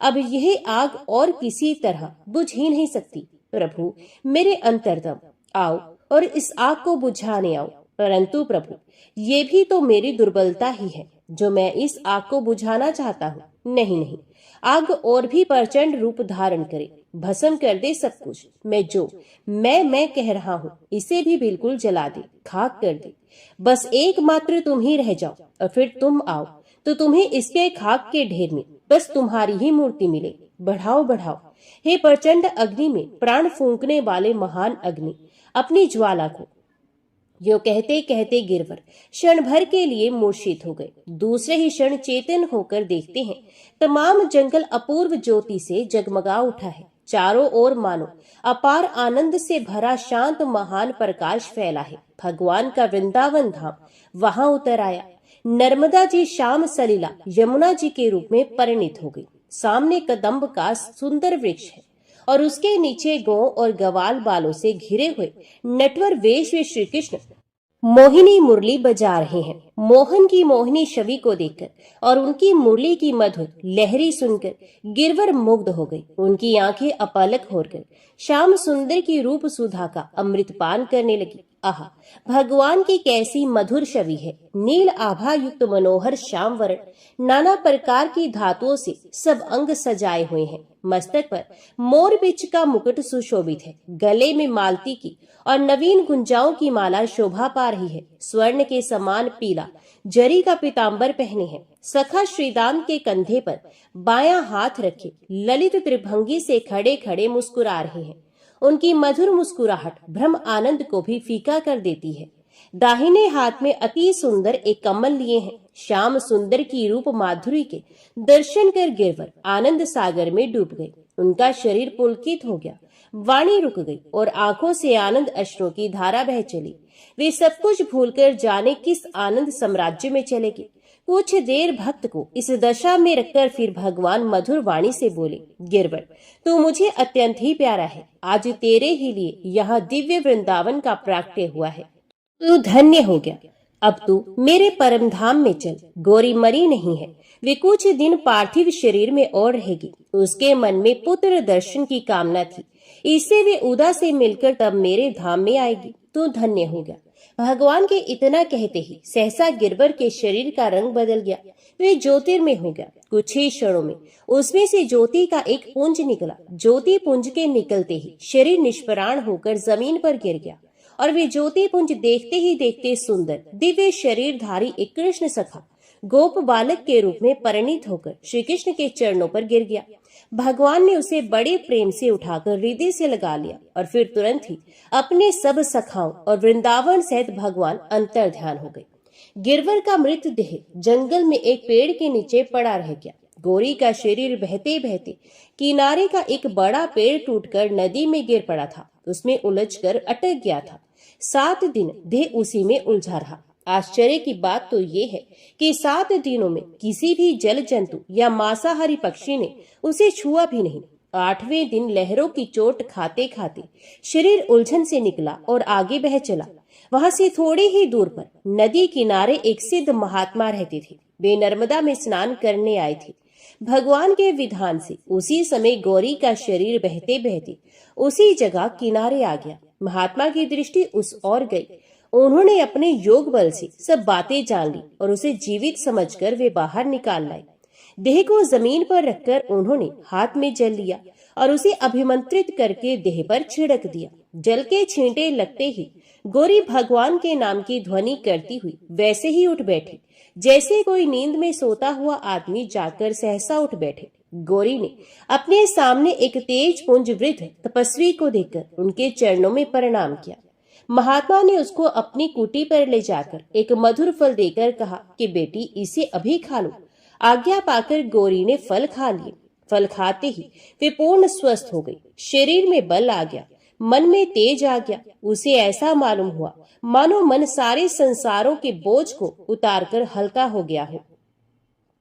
अब यह आग और किसी तरह बुझ ही नहीं सकती। प्रभु, मेरे अंतर्तम आओ और इस आग को बुझाने आओ। परंतु प्रभु, ये भी तो मेरी दुर्बलता ही है जो मैं इस आग को बुझाना चाहता हूँ। नहीं नहीं, आग और भी प्रचंड रूप धारण करे, भस्म कर दे सब कुछ। मैं कह रहा हूँ इसे भी बिल्कुल जला दे, खाक कर दे। बस एकमात्र तुम ही रह जाओ और फिर तुम आओ तो तुम्हें इसके खाक के ढेर में बस तुम्हारी ही मूर्ति मिले। बढ़ाओ बढ़ाओ, हे प्रचंड अग्नि में प्राण फूंकने वाले महान अग्नि, अपनी ज्वाला को। यो कहते कहते गिरवर क्षण भर के लिए मूर्छित हो गए। दूसरे ही क्षण चेतन होकर देखते हैं तमाम जंगल अपूर्व ज्योति से जगमगा उठा है। चारों ओर मानो अपार आनंद से भरा शांत महान प्रकाश फैला है। भगवान का वृंदावन धाम वहां उतर आया। नर्मदा जी श्याम सलीला यमुना जी के रूप में परिणित हो गई। सामने कदम्ब का सुंदर वृक्ष है और उसके नीचे गौ और गवाल बालों से घिरे हुए नटवर वेश में श्री कृष्ण मोहिनी मुरली बजा रहे हैं। मोहन की मोहिनी छवि को देखकर और उनकी मुरली की मधुर लहरी सुनकर गिरवर मुग्ध हो गई। उनकी आंखें अपलक होकर श्याम सुंदर की रूप सुधा का अमृतपान करने लगी। आहा, भगवान की कैसी मधुर छवि है। नील आभा युक्त मनोहर श्याम वरण, नाना प्रकार की धातुओं से सब अंग सजाए हुए हैं। मस्तक पर मोर बिच का मुकुट सुशोभित है। गले में मालती की और नवीन गुंजाओं की माला शोभा पा रही है। स्वर्ण के समान पीला जरी का पीतांबर पहने हैं। सखा श्रीदाम के कंधे पर बायां हाथ रखे ललित त्रिभंगी से खड़े खड़े मुस्कुरा रहे हैं। उनकी मधुर मुस्कुराहट भ्रम आनंद को भी फीका कर देती है। दाहिने हाथ में अति सुंदर एक कमल लिए हैं। श्याम सुंदर की रूप माधुरी के दर्शन कर गिरवर आनंद सागर में डूब गए। उनका शरीर पुलकित हो गया, वाणी रुक गई और आंखों से आनंद अश्रुओं की धारा बह चली। वे सब कुछ भूलकर जाने किस आनंद साम्राज्य में चले गए। कुछ देर भक्त को इस दशा में रखकर फिर भगवान मधुर वाणी से बोले, गिरवर, तू मुझे अत्यंत ही प्यारा है। आज तेरे ही लिए यहाँ दिव्य वृंदावन का प्राकट्य हुआ है। तू धन्य हो गया। अब तू मेरे परम धाम में चल। गोरी मरी नहीं है, वे कुछ दिन पार्थिव शरीर में और रहेगी। उसके मन में पुत्र दर्शन की कामना थी, इससे वे उदा से मिलकर तब मेरे धाम में आएगी। तू धन्य हो गया। भगवान के इतना कहते ही सहसा गिरवर के शरीर का रंग बदल गया। वे ज्योतिर्मय हो गया। कुछ ही क्षणों में उसमें से ज्योति का एक पुंज निकला। ज्योति पुंज के निकलते ही शरीर निष्प्राण होकर जमीन पर गिर गया और वे ज्योति पुंज देखते ही देखते सुंदर दिव्य शरीरधारी एक कृष्ण सखा गोप बालक के रूप में परिणित होकर श्री कृष्ण के चरणों पर गिर गया। भगवान ने उसे बड़े प्रेम से उठाकर हृदय से लगा लिया और फिर तुरंत ही अपने सब सखाओं और वृंदावन सहित भगवान अंतर ध्यान हो गए। गिरवर का मृतदेह जंगल में एक पेड़ के नीचे पड़ा रह गया। गौरी का शरीर बहते बहते किनारे का एक बड़ा पेड़ टूटकर नदी में गिर पड़ा था। उसमें उलझकर अटक गया था। 7 दिन देह उसी में उलझा रहा। आश्चर्य की बात तो ये है कि 7 दिनों में किसी भी जल जंतु या मांसाहारी पक्षी ने उसे छुआ भी नहीं। 8वें दिन लहरों की चोट खाते खाते शरीर उलझन से निकला और आगे बह चला। वहां से थोड़ी ही दूर पर नदी किनारे एक सिद्ध महात्मा रहते थे। वे नर्मदा में स्नान करने आए थे। भगवान के विधान से उसी समय गौरी का शरीर बहते बहते उसी जगह किनारे आ गया। महात्मा की दृष्टि उस ओर गई। उन्होंने अपने योग बल से सब बातें जान ली और उसे जीवित समझकर वे बाहर निकाल लाए। देह को जमीन पर रखकर उन्होंने हाथ में जल लिया और उसे अभिमंत्रित करके देह पर छिड़क दिया। जल के छींटे लगते ही गौरी भगवान के नाम की ध्वनि करती हुई वैसे ही उठ बैठी जैसे कोई नींद में सोता हुआ आदमी जाकर सहसा उठ बैठे। गौरी ने अपने सामने एक तेज पुंज वृद्ध तपस्वी को देखकर उनके चरणों में प्रणाम किया। महात्मा ने उसको अपनी कुटी पर ले जाकर एक मधुर फल देकर कहा कि बेटी इसे अभी खा लो। आज्ञा पाकर गौरी ने फल खा लिए। फल खाते ही वे पूर्ण स्वस्थ हो गई। शरीर में बल आ गया, मन में तेज आ गया। उसे ऐसा मालूम हुआ मानो मन सारे संसारों के बोझ को उतारकर हल्का हो गया हो।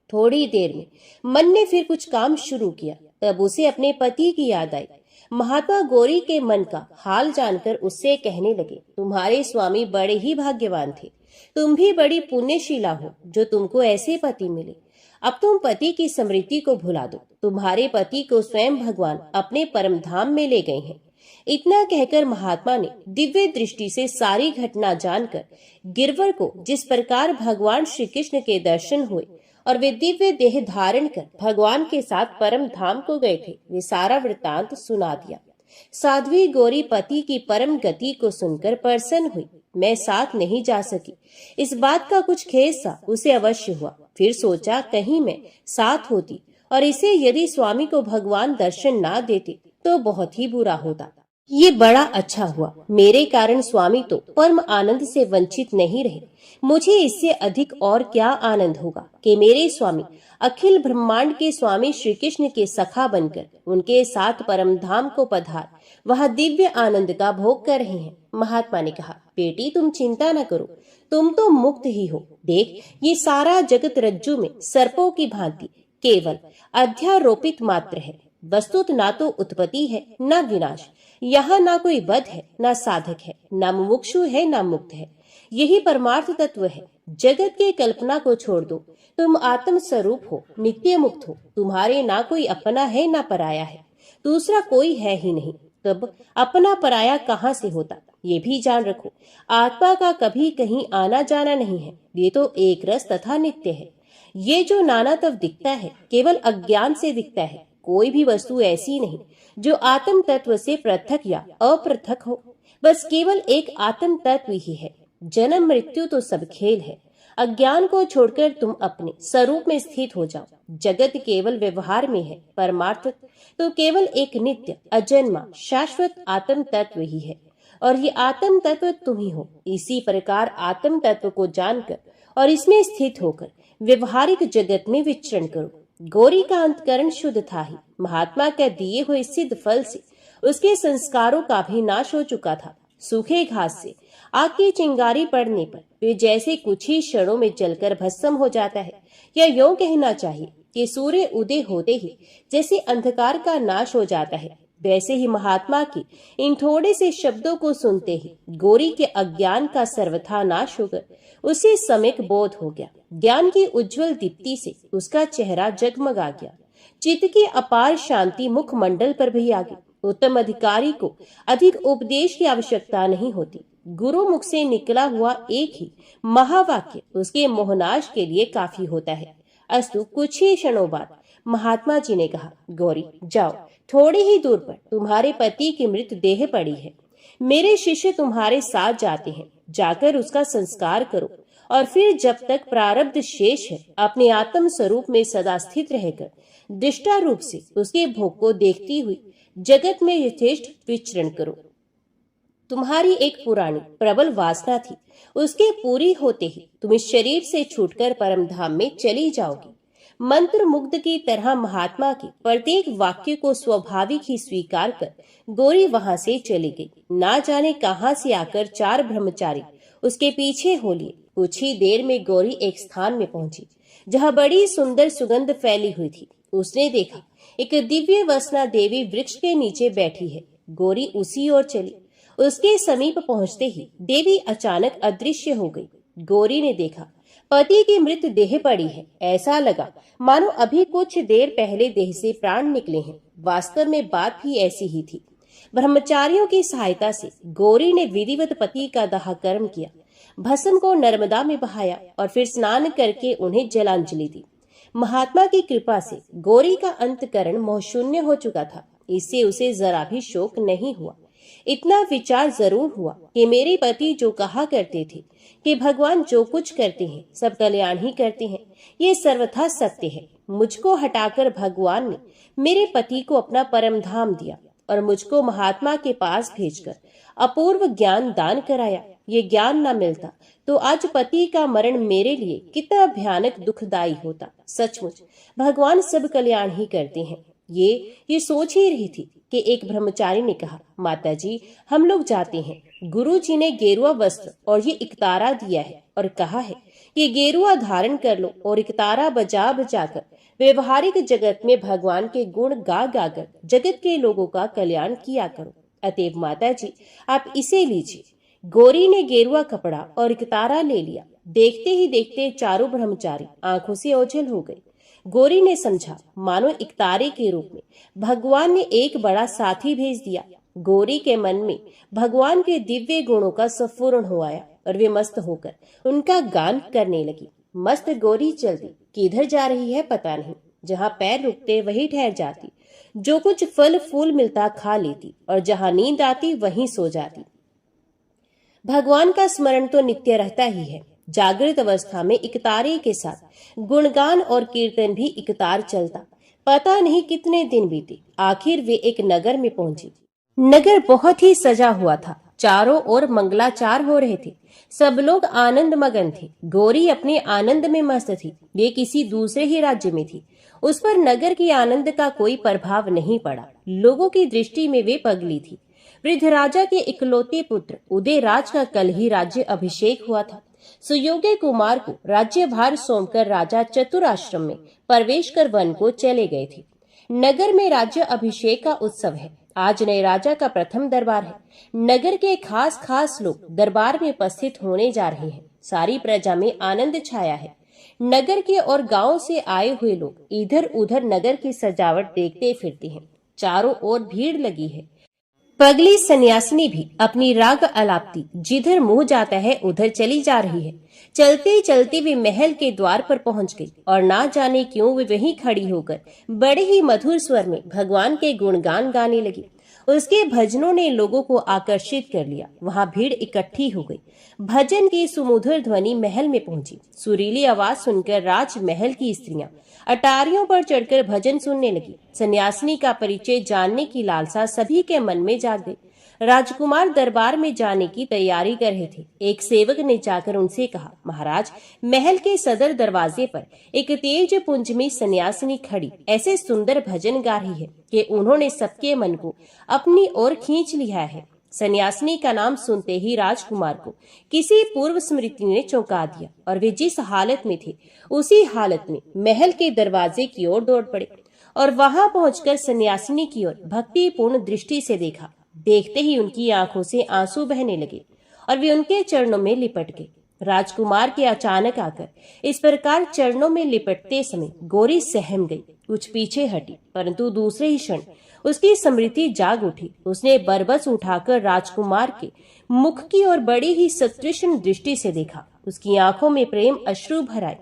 थोड़ी देर में मन ने फिर कुछ काम शुरू किया। तब उसे अपने पति की याद आई। महात्मा गौरी के मन का हाल जानकर उससे कहने लगे, तुम्हारे स्वामी बड़े ही भाग्यवान थे। तुम भी बड़ी पुण्यशीला हो जो तुमको ऐसे पति मिले। अब तुम पति की स्मृति को भुला दो। तुम्हारे पति को स्वयं भगवान अपने परम धाम में ले गए हैं। इतना कहकर महात्मा ने दिव्य दृष्टि से सारी घटना जानकर गिरवर को जिस प्रकार भगवान श्री कृष्ण के दर्शन हुए और वे दिव्य देह धारण कर भगवान के साथ परम धाम को गए थे, वे सारा वृतांत सुना दिया। साध्वी गौरी पति की परम गति को सुनकर प्रसन्न हुई। मैं साथ नहीं जा सकी, इस बात का कुछ खेद सा उसे अवश्य हुआ। फिर सोचा कहीं मैं साथ होती और इसे यदि स्वामी को भगवान दर्शन ना देते तो बहुत ही बुरा होता। ये बड़ा अच्छा हुआ, मेरे कारण स्वामी तो परम आनंद से वंचित नहीं रहे। मुझे इससे अधिक और क्या आनंद होगा कि मेरे स्वामी अखिल ब्रह्मांड के स्वामी श्री कृष्ण के सखा बनकर उनके साथ परम धाम को पधार वहाँ दिव्य आनंद का भोग कर रहे हैं। महात्मा ने कहा, बेटी तुम चिंता न करो, तुम तो मुक्त ही हो। देख ये सारा जगत रज्जु में सर्पों की भांति केवल अध्यारोपित मात्र है। वस्तुत ना तो उत्पत्ति है न विनाश। यहाँ ना कोई बद्ध है न साधक है, न मुमुक्षु है न मुक्त है। यही परमार्थ तत्व है। जगत के कल्पना को छोड़ दो। तुम आत्म स्वरूप हो, नित्य मुक्त हो। तुम्हारे ना कोई अपना है ना पराया है, दूसरा कोई है ही नहीं। तब अपना पराया कहाँ से होता, ये भी जान रखो। आत्मा का कभी कहीं आना जाना नहीं है। ये तो एक रस तथा नित्य है। ये जो नाना तब दिखता है केवल अज्ञान से दिखता है। कोई भी वस्तु ऐसी नहीं जो आत्म तत्व से पृथक या अपृथक हो। बस केवल एक आत्म तत्व ही है। जन्म मृत्यु तो सब खेल है। अज्ञान को छोड़कर तुम अपने स्वरूप में स्थित हो जाओ। जगत केवल व्यवहार में है, परमार्थ तो केवल एक नित्य अजन्मा शाश्वत आत्म तत्व ही है और ये आत्म तत्व तुम ही हो। इसी प्रकार आत्म तत्व को जानकर और इसमें स्थित होकर व्यवहारिक जगत में विचरण करो। गौरी का अंतकरण शुद्ध था ही। महात्मा के दिए हुए सिद्ध फल से उसके संस्कारों का भी नाश हो चुका था। सूखे घास से आग की चिंगारी पड़ने पर वे जैसे कुछ ही क्षणों में जलकर भस्म हो जाता है, या यूं कहना चाहिए कि सूर्य उदय होते ही जैसे अंधकार का नाश हो जाता है, वैसे ही महात्मा की इन थोड़े से शब्दों को सुनते ही गौरी के अज्ञान का सर्वथा नाश होकर उसे सम्यक बोध हो गया। ज्ञान की उज्जवल दीप्ति से उसका चेहरा जगमगा गया। चित्त की अपार शांति मुखमंडल पर भी आ गई। उत्तम अधिकारी को अधिक उपदेश की आवश्यकता नहीं होती। गुरु मुख से निकला हुआ एक ही महावाक्य उसके मोहनाश के लिए काफी होता है। अस्तु कुछ ही क्षणों बाद महात्मा जी ने कहा, गौरी जाओ, थोड़ी ही दूर पर तुम्हारे पति की मृत देह पड़ी है। मेरे शिष्य तुम्हारे साथ जाते हैं, जाकर उसका संस्कार करो और फिर जब तक प्रारब्ध शेष है अपने आत्म स्वरूप में सदा स्थित रहकर दृष्टा रूप से उसके भोग को देखती हुई जगत में यथेष्ट विचरण करो। तुम्हारी एक पुरानी प्रबल वासना थी, उसके पूरी होते ही तुम इस शरीर से छूटकर परम धाम में चली जाओगी। मंत्र मुग्ध की तरह महात्मा के प्रत्येक वाक्य को स्वाभाविक ही स्वीकार कर गौरी वहां से चली गई। ना जाने कहां से आकर 4 ब्रह्मचारी उसके पीछे हो लिए। कुछ ही देर में गौरी एक स्थान में पहुंची जहां बड़ी सुंदर सुगंध फैली हुई थी। उसने देखा एक दिव्य वसना देवी वृक्ष के नीचे बैठी है। गौरी उसी ओर चली। उसके समीप पहुंचते ही देवी अचानक अदृश्य हो गई। गौरी ने देखा पति की मृत देह पड़ी है। ऐसा लगा मानो अभी कुछ देर पहले देह से प्राण निकले हैं। वास्तव में बात भी ऐसी ही थी। ब्रह्मचारियों की सहायता से गौरी ने विधिवत पति का दाह कर्म किया, भस्म को नर्मदा में बहाया और फिर स्नान करके उन्हें जलांजलि दी। महात्मा की कृपा से गौरी का अंतकरण मोहशून्य हो चुका था। इससे उसे जरा भी शोक नहीं हुआ। इतना विचार जरूर हुआ कि मेरे पति जो कहा करते थे कि भगवान जो कुछ करते हैं सब कल्याण ही करते हैं, ये सर्वथा सत्य है। मुझको हटाकर भगवान ने मेरे पति को अपना परम धाम दिया और मुझको महात्मा के पास भेजकर अपूर्व ज्ञान दान कराया। ये ज्ञान न मिलता तो आज पति का मरण मेरे लिए कितना भयानक दुखदायी होता। सचमुच भगवान सब कल्याण ही करते हैं। ये सोच ही रही थी कि एक ब्रह्मचारी ने कहा, माता जी हम लोग जाते हैं। गुरु जी ने गेरुआ वस्त्र और ये इकतारा दिया है और कहा है कि गेरुआ धारण कर लो और इकतारा बजा बजाकर व्यवहारिक जगत में भगवान के गुण गा गाकर जगत के लोगों का कल्याण किया करो। अतएव माता जी आप इसे लीजिए। गौरी ने गेरुआ कपड़ा और इकतारा ले लिया। देखते ही देखते चारों ब्रह्मचारी आंखों से ओझल हो गए। गौरी ने समझा मानो इकतारे के रूप में भगवान ने एक बड़ा साथी भेज दिया। गौरी के मन में भगवान के दिव्य गुणों का स्फुरण हो आया और वे मस्त होकर उनका गान करने लगी। मस्त गौरी चलती, किधर जा रही है पता नहीं। जहाँ पैर रुकते वहीं ठहर जाती, जो कुछ फल फूल मिलता खा लेती और जहाँ नींद आती वहीं सो जाती। भगवान का स्मरण तो नित्य रहता ही है। जागृत अवस्था में इकतारे के साथ गुणगान और कीर्तन भी इकतार चलता। पता नहीं कितने दिन बीते, आखिर वे एक नगर में पहुंची। नगर बहुत ही सजा हुआ था। चारों ओर मंगलाचार हो रहे थे। सब लोग आनंद मगन थे। गौरी अपने आनंद में मस्त थी। वे किसी दूसरे ही राज्य में थी। उस पर नगर के आनंद का कोई प्रभाव नहीं पड़ा। लोगों की दृष्टि में वे पगली थी। वृद्ध राजा के इकलौते पुत्र उदयराज का कल ही राज्य अभिषेक हुआ था। सुयोग्य कुमार को राज्यभार सौंपकर राजा चतुराश्रम में प्रवेश कर वन को चले गए थे। नगर में राज्य अभिषेक का उत्सव है। आज नए राजा का प्रथम दरबार है। नगर के खास खास लोग दरबार में उपस्थित होने जा रहे हैं। सारी प्रजा में आनंद छाया है। नगर के और गांव से आए हुए लोग इधर उधर नगर की सजावट देखते फिरते हैं। चारों ओर भीड़ लगी है। पगली सन्यासिनी भी अपनी राग अलापती जिधर मुंह जाता है उधर चली जा रही है। चलते चलते वे महल के द्वार पर पहुंच गई और ना जाने क्यों वे वहीं खड़ी होकर बड़े ही मधुर स्वर में भगवान के गुणगान गाने लगी। उसके भजनों ने लोगों को आकर्षित कर लिया। वहां भीड़ इकट्ठी हो गई। भजन की सुमधुर ध्वनि महल में पहुंची। सुरीली आवाज सुनकर राजमहल की स्त्रियां अटारियों पर चढ़कर भजन सुनने लगी। सन्यासिनी का परिचय जानने की लालसा सभी के मन में जाग गई। राजकुमार दरबार में जाने की तैयारी कर रहे थे। एक सेवक ने जाकर उनसे कहा, महाराज महल के सदर दरवाजे पर एक तेज पुंज में सन्यासिनी खड़ी ऐसे सुंदर भजन गा रही है कि उन्होंने सबके मन को अपनी ओर खींच लिया है। सन्यासिनी का नाम सुनते ही राजकुमार को किसी पूर्व स्मृति ने चौंका दिया और वे जिस हालत में थे उसी हालत में महल के दरवाजे की ओर दौड़ पड़े और वहां पहुंचकर सन्यासिनी की ओर भक्तिपूर्ण दृष्टि से देखा। देखते ही उनकी आंखों से आंसू बहने लगे और वे उनके चरणों में लिपट गए। राजकुमार के अचानक आकर इस प्रकार चरणों में लिपटते समय गौरी सहम गई, कुछ पीछे हटी, परंतु दूसरे ही क्षण उसकी स्मृति जाग उठी। उसने बरबस उठाकर राजकुमार के मुख की ओर बड़ी ही सतृष्ण दृष्टि से देखा। उसकी आंखों में प्रेम अश्रु भर आए।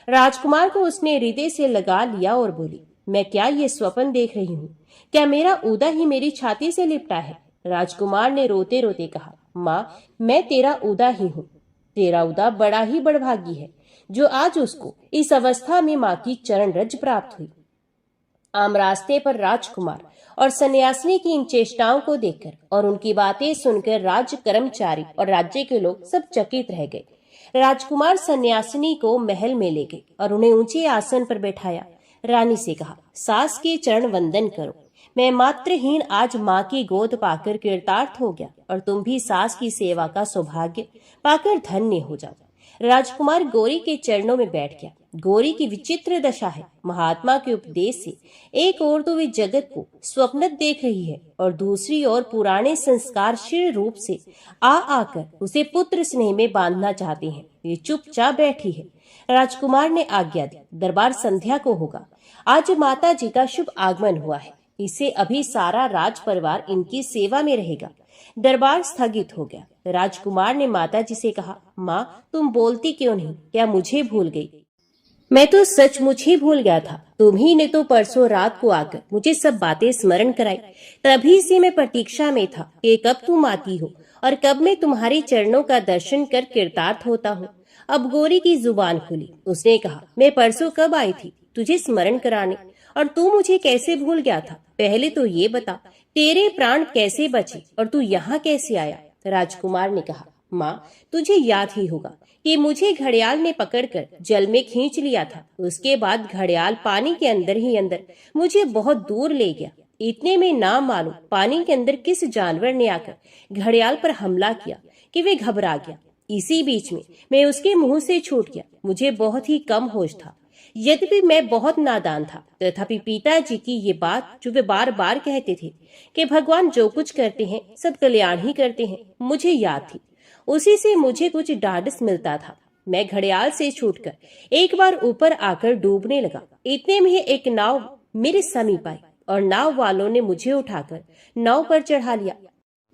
राजकुमार को उसने हृदय से लगा लिया और बोली, मैं क्या ये स्वप्न देख रही हूँ? क्या मेरा उदा ही मेरी छाती से लिपटा है? राजकुमार ने रोते रोते कहा, माँ, मैं तेरा उदा ही हूँ। तेरा उदा बड़ा ही बड़भागी है जो आज उसको इस अवस्था में माँ की चरण रज प्राप्त हुई। आम रास्ते पर राजकुमार और सन्यासिनी की इन चेष्टाओं को देखकर और उनकी बातें सुनकर राज्य कर्मचारी और राज्य के लोग सब चकित रह गए। राजकुमार सन्यासिनी को महल में ले गए और उन्हें ऊंचे आसन पर बैठाया। रानी से कहा, सास के चरण वंदन करो। मैं मात्रहीन आज माँ की गोद पाकर कृतार्थ हो गया और तुम भी सास की सेवा का सौभाग्य पाकर धन्य हो जाओ। राजकुमार गौरी के चरणों में बैठ गया। गौरी की विचित्र दशा है। महात्मा के उपदेश से एक ओर तो वे जगत को स्वप्न देख रही है और दूसरी ओर पुराने संस्कारशील रूप से आकर उसे पुत्र स्नेह में बांधना चाहते हैं। वे चुपचाप बैठी है। राजकुमार ने आज्ञा दी, दरबार संध्या को होगा। आज माता जी का शुभ आगमन हुआ है, इससे अभी सारा राज परिवार इनकी सेवा में रहेगा। दरबार स्थगित हो गया। राजकुमार ने माता जी से कहा, माँ, तुम बोलती क्यों नहीं? क्या मुझे भूल गई? मैं तो सचमुच ही भूल गया था। तुम्ही ने तो परसों रात को आकर मुझे सब बातें स्मरण कराई। तभी से मैं प्रतीक्षा में था कि कब तुम आती हो और कब मैं तुम्हारे चरणों का दर्शन कर कृतार्थ होता हूँ। अब गौरी की जुबान खुली। उसने कहा, मैं परसों कब आई थी तुझे स्मरण कराने, और तू मुझे कैसे भूल गया था? पहले तो ये बता, तेरे प्राण कैसे बचे और तू यहाँ कैसे आया? राजकुमार ने कहा, माँ, तुझे याद ही होगा कि मुझे घड़ियाल ने पकड़कर जल में खींच लिया था। उसके बाद घड़ियाल पानी के अंदर ही अंदर मुझे बहुत दूर ले गया। इतने में ना मालूम पानी के अंदर किस जानवर ने आकर घड़ियाल पर हमला किया कि वे घबरा गया। इसी बीच में मैं उसके मुंह से छूट गया। मुझे बहुत ही कम होश था। यद्यपि मैं बहुत नादान था, तथापि पिताजी की ये बात जो वे बार बार कहते थे कि भगवान जो कुछ करते हैं सब कल्याण ही करते हैं, मुझे याद थी। उसी से मुझे कुछ ढाढ़स मिलता था। मैं घड़ियाल से छूटकर एक बार ऊपर आकर डूबने लगा। इतने में एक नाव मेरे समीप आई और नाव वालों ने मुझे उठाकर नाव पर चढ़ा लिया।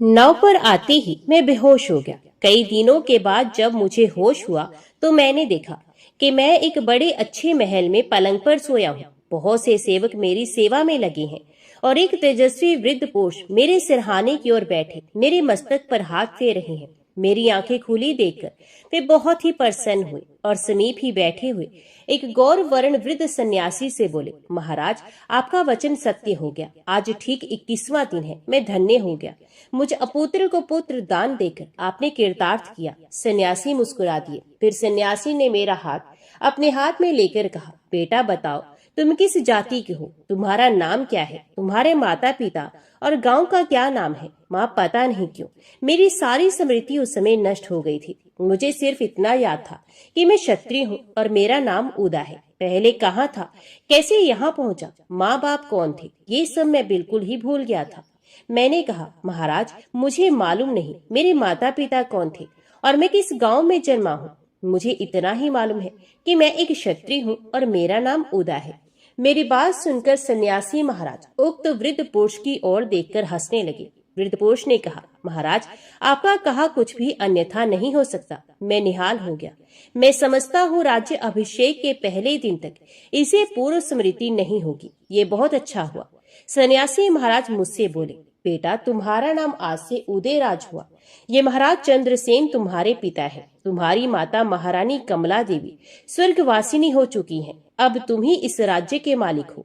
नाव पर आते ही मैं बेहोश हो गया। कई दिनों के बाद जब मुझे होश हुआ तो मैंने देखा कि मैं एक बड़े अच्छे महल में पलंग पर सोया हूँ। बहुत से सेवक मेरी सेवा में लगे हैं और एक तेजस्वी वृद्ध पुरुष मेरे सिरहाने की ओर बैठे मेरे मस्तक पर हाथ फेर रहे हैं। मेरी आंखें खुली देखकर वे बहुत ही प्रसन्न हुए और समीप ही बैठे हुए एक गौर वर्ण वृद्ध सन्यासी से बोले, महाराज, आपका वचन सत्य हो गया। आज ठीक 21वां दिन है। मैं धन्य हो गया। मुझ अपुत्र को पुत्र दान देकर आपने कृतार्थ किया। सन्यासी मुस्कुरा दिए। फिर सन्यासी ने मेरा हाथ अपने हाथ में लेकर कहा, बेटा बताओ, तुम किस जाति के हो? तुम्हारा नाम क्या है? तुम्हारे माता पिता और गांव का क्या नाम है? माँ, पता नहीं क्यों मेरी सारी स्मृति उस समय नष्ट हो गई थी। मुझे सिर्फ इतना याद था कि मैं क्षत्रिय हूँ और मेरा नाम उदा है। पहले कहाँ था, कैसे यहाँ पहुँचा, माँ बाप कौन थे, ये सब मैं बिल्कुल ही भूल गया था। मैंने कहा, महाराज, मुझे मालूम नहीं मेरे माता पिता कौन थे और मैं किस गाँव में जन्मा हूँ। मुझे इतना ही मालूम है कि मैं एक क्षत्रिय हूँ और मेरा नाम उदा है। मेरी बात सुनकर सन्यासी महाराज उक्त वृद्ध पुरुष की ओर देखकर हंसने लगे। वृद्ध पुरुष ने कहा, महाराज, आपका कहा कुछ भी अन्यथा नहीं हो सकता। मैं निहाल हो गया। मैं समझता हूँ राज्य अभिषेक के पहले दिन तक इसे पूर्व स्मृति नहीं होगी। ये बहुत अच्छा हुआ। सन्यासी महाराज मुझसे बोले, बेटा, तुम्हारा नाम आज से उदयराज हुआ। ये महाराज चंद्रसेन तुम्हारे पिता है। तुम्हारी माता महारानी कमला देवी स्वर्गवासिनी हो चुकी हैं। अब तुम ही इस राज्य के मालिक हो।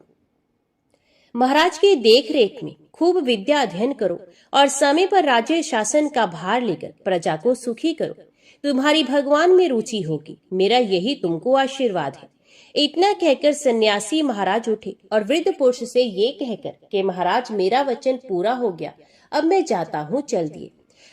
महाराज की देख रेख में खूब विद्या अध्ययन करो और समय पर राज्य शासन का भार लेकर प्रजा को सुखी करो। तुम्हारी भगवान में रुचि होगी। मेरा यही तुमको आशीर्वाद है। इतना कहकर सन्यासी महाराज उठे और वृद्ध पुरुष से ये कहकर कि महाराज, मेरा वचन पूरा हो गया, अब मैं जाता हूँ, चल दिए।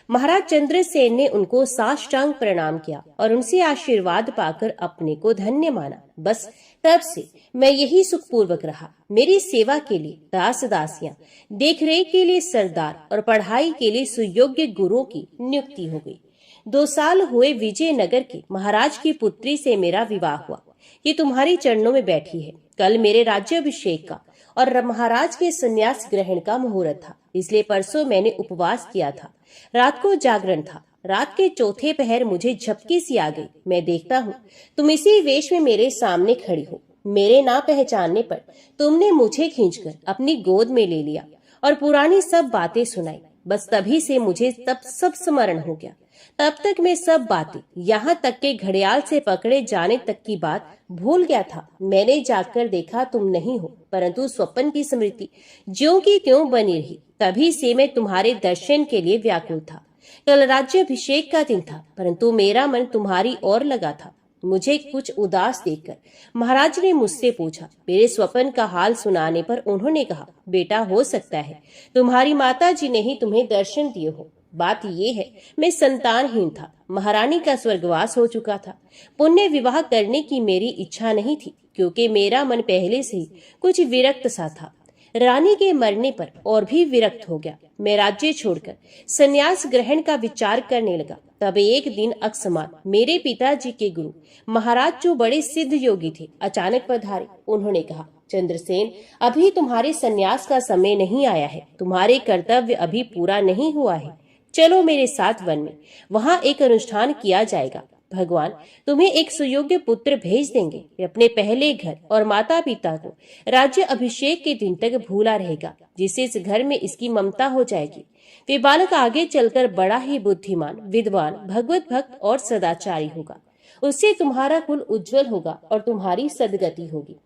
महाराज चंद्रसेन ने उनको साष्टांग प्रणाम किया और उनसे आशीर्वाद पाकर अपने को धन्य माना। बस तब से मैं यही सुखपूर्वक रहा। मेरी सेवा के लिए दास दासियां, देख रेख के लिए सरदार और पढ़ाई के लिए सुयोग्य गुरुओं की नियुक्ति हो गई। 2 साल हुए विजयनगर के महाराज की पुत्री से मेरा विवाह हुआ। ये तुम्हारी चरणों में बैठी है। कल मेरे राज्याभिषेक का और महाराज के संन्यास ग्रहण का मुहूर्त था, इसलिए परसों मैंने उपवास किया था। रात को जागरण था। रात के चौथे पहर मुझे झपकी सी आ गई। मैं देखता हूँ तुम इसी वेश में मेरे सामने खड़ी हो। मेरे ना पहचानने पर तुमने मुझे खींचकर अपनी गोद में ले लिया और पुरानी सब बातें सुनाई। बस तभी से मुझे तब सब स्मरण हो गया। तब तक मैं सब बातें, यहाँ तक के घड़ियाल से पकड़े जाने तक की बात भूल गया था। मैंने जाकर देखा तुम नहीं हो, परंतु स्वप्न की स्मृति ज्यों की त्यों बनी रही। तभी से मैं तुम्हारे दर्शन के लिए व्याकुल था। कल राज्याभिषेक का दिन था, परंतु मेरा मन तुम्हारी ओर लगा था। मुझे कुछ उदास देखकर महाराज ने मुझसे पूछा। मेरे स्वप्न का हाल सुनाने पर उन्होंने कहा, बेटा हो सकता है तुम्हारी माता जी ने ही तुम्हें दर्शन दिए हो। बात ये है, मैं संतानहीन था। महारानी का स्वर्गवास हो चुका था। पुण्य विवाह करने की मेरी इच्छा नहीं थी, क्योंकि मेरा मन पहले से ही कुछ विरक्त सा था। रानी के मरने पर और भी विरक्त हो गया। मैं राज्य छोड़कर संन्यास ग्रहण का विचार करने लगा। तब एक दिन अकस्मात मेरे पिताजी के गुरु महाराज, जो बड़े सिद्ध योगी थे, अचानक पधारे। उन्होंने कहा, चंद्रसेन, अभी तुम्हारे संन्यास का समय नहीं आया है। तुम्हारे कर्तव्य अभी पूरा नहीं हुआ है। चलो मेरे साथ वन में, वहाँ एक अनुष्ठान किया जाएगा। भगवान तुम्हें एक सुयोग्य पुत्र भेज देंगे। अपने पहले घर और माता पिता को राज्य अभिषेक के दिन तक भूला रहेगा, जिससे इस घर में इसकी ममता हो जाएगी। वे बालक आगे चलकर बड़ा ही बुद्धिमान, विद्वान, भगवत भक्त और सदाचारी होगा। उससे तुम्हारा कुल उज्जवल होगा और तुम्हारी सदगति होगी।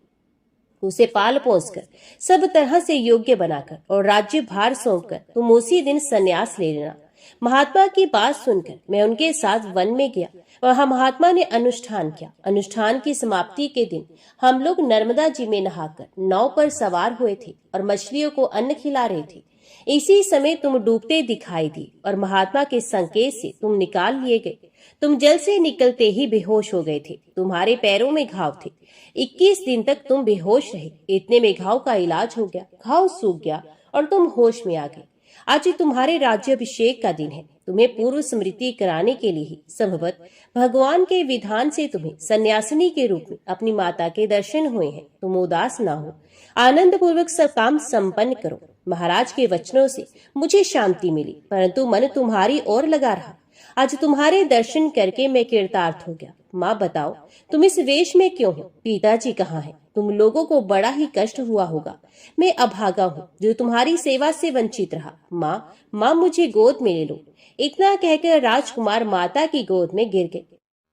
उसे पाल पोसकर, सब तरह से योग्य बनाकर और राज्य भार सौंपकर तुम उसी दिन संन्यास ले लेना। महात्मा की बात सुनकर मैं उनके साथ वन में गया। वहां महात्मा ने अनुष्ठान किया। अनुष्ठान की समाप्ति के दिन हम लोग नर्मदा जी में नहाकर नाव पर सवार हुए थे और मछलियों को अन्न खिला रहे थे। इसी समय तुम डूबते दिखाई दिए और महात्मा के संकेत से तुम निकाल लिए गए। तुम जल से निकलते ही बेहोश हो गए थे। तुम्हारे पैरों में घाव थे। 21 दिन तक तुम बेहोश रहे। इतने में घाव का इलाज हो गया, घाव सूख गया और तुम होश में आ गए। आज तुम्हारे राज्याभिषेक का दिन है। तुम्हें पूर्व स्मृति कराने के लिए ही संभवत भगवान के विधान से तुम्हें सन्यासिनी के रूप में अपनी माता के दर्शन हुए हैं। तुम उदास ना हो, आनंद पूर्वक सब काम संपन्न करो। महाराज के वचनों से मुझे शांति मिली, परंतु मन तुम्हारी ओर लगा रहा। आज तुम्हारे दर्शन करके मैं कृतार्थ हो गया। माँ बताओ, तुम इस वेश में क्यों हो? पिताजी कहाँ है? तुम लोगों को बड़ा ही कष्ट हुआ होगा। मैं अभागा हूँ जो तुम्हारी सेवा से वंचित रहा। माँ मुझे गोद में ले लो। इतना कहकर राजकुमार माता की गोद में गिर गए।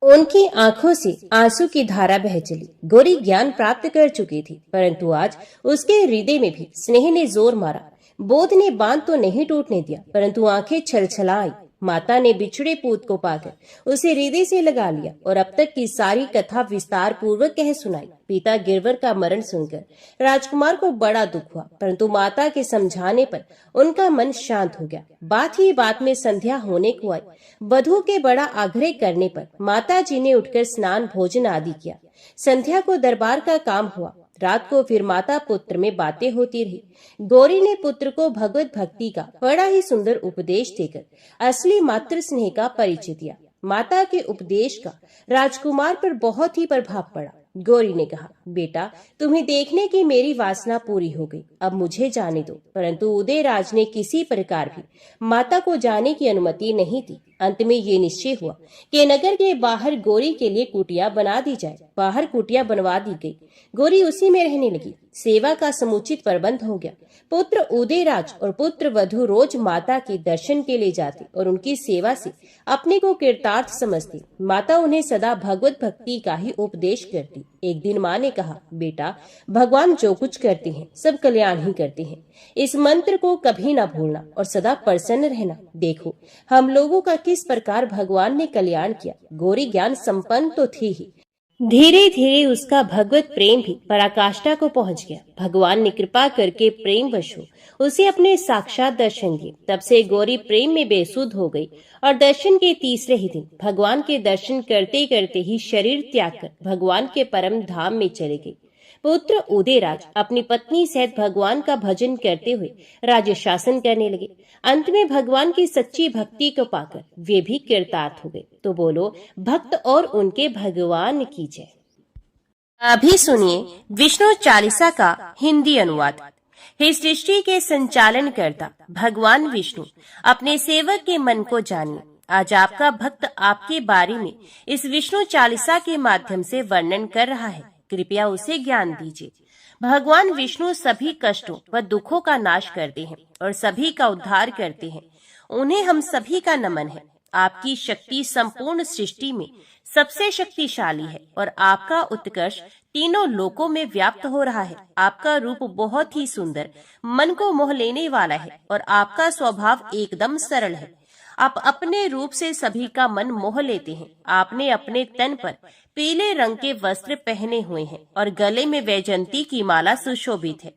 उनकी आंखों से आंसू की धारा बह चली। गौरी ज्ञान प्राप्त कर चुकी थी, परंतु आज उसके हृदय में भी स्नेह ने जोर मारा। बोध ने बांध तो नहीं टूटने दिया, परंतु आंखें छलछला आई। माता ने बिछड़े पूत को पाकर उसे हृदय से लगा लिया और अब तक की सारी कथा विस्तार पूर्वक कह सुनाई। पिता गिरवर का मरण सुनकर राजकुमार को बड़ा दुख हुआ, परंतु माता के समझाने पर उनका मन शांत हो गया। बात ही बात में संध्या होने को आई। वधू के बड़ा आग्रह करने पर माता जी ने उठकर स्नान भोजन आदि किया। संध्या को दरबार का काम हुआ। रात को फिर माता पुत्र में बातें होती रही। गौरी ने पुत्र को भगवत भक्ति का बड़ा ही सुंदर उपदेश देकर असली मातृ स्नेह का परिचय दिया। माता के उपदेश का राजकुमार पर बहुत ही प्रभाव पड़ा। गौरी ने कहा, बेटा तुम्हें देखने की मेरी वासना पूरी हो गई, अब मुझे जाने दो। परंतु उदयराज ने किसी प्रकार भी माता को जाने की अनुमति नहीं दी। अंत में ये निश्चय हुआ कि नगर के बाहर गौरी के लिए कुटिया बना दी जाए। बाहर कुटिया बनवा दी गई। गौरी उसी में रहने लगी। सेवा का समुचित प्रबंध हो गया। पुत्र उदयराज और पुत्र वधू रोज माता के दर्शन के लिए जाते और उनकी सेवा से अपने को कृतार्थ समझती। माता उन्हें सदा भगवत भक्ति का ही उपदेश करती। एक दिन माँ ने कहा, बेटा भगवान जो कुछ करते हैं सब कल्याण ही करते हैं। इस मंत्र को कभी ना भूलना और सदा प्रसन्न रहना। देखो हम लोगों का किस प्रकार भगवान ने कल्याण किया। गौरी ज्ञान संपन्न तो थी ही, धीरे धीरे उसका भगवत प्रेम भी पराकाष्ठा को पहुंच गया। भगवान ने कृपा करके प्रेम वश हो उसे अपने साक्षात दर्शन दिए। तब से गौरी प्रेम में बेसुध हो गई और दर्शन के तीसरे ही दिन भगवान के दर्शन करते करते ही शरीर त्याग कर भगवान के परम धाम में चली गई। पुत्र उदयराज अपनी पत्नी सहित भगवान का भजन करते हुए राज्य शासन करने लगे। अंत में भगवान की सच्ची भक्ति को पाकर वे भी कृतार्थ हो गए। तो बोलो भक्त और उनके भगवान की जय। अभी सुनिए विष्णु चालीसा का हिंदी अनुवाद। हे सृष्टि के संचालन करता भगवान विष्णु, अपने सेवक के मन को जानिए। आज आपका भक्त आपके बारे में इस विष्णु चालीसा के माध्यम से वर्णन कर रहा है, कृपया उसे ज्ञान दीजिए। भगवान विष्णु सभी कष्टों व दुखों का नाश करते हैं और सभी का उद्धार करते हैं। उन्हें हम सभी का नमन है। आपकी शक्ति संपूर्ण सृष्टि में सबसे शक्तिशाली है और आपका उत्कर्ष तीनों लोकों में व्याप्त हो रहा है। आपका रूप बहुत ही सुंदर, मन को मोह लेने वाला है और आपका स्वभाव एकदम सरल है। आप अपने रूप से सभी का मन मोह लेते हैं। आपने अपने तन पर पीले रंग के वस्त्र पहने हुए हैं और गले में वैजंती की माला सुशोभित है।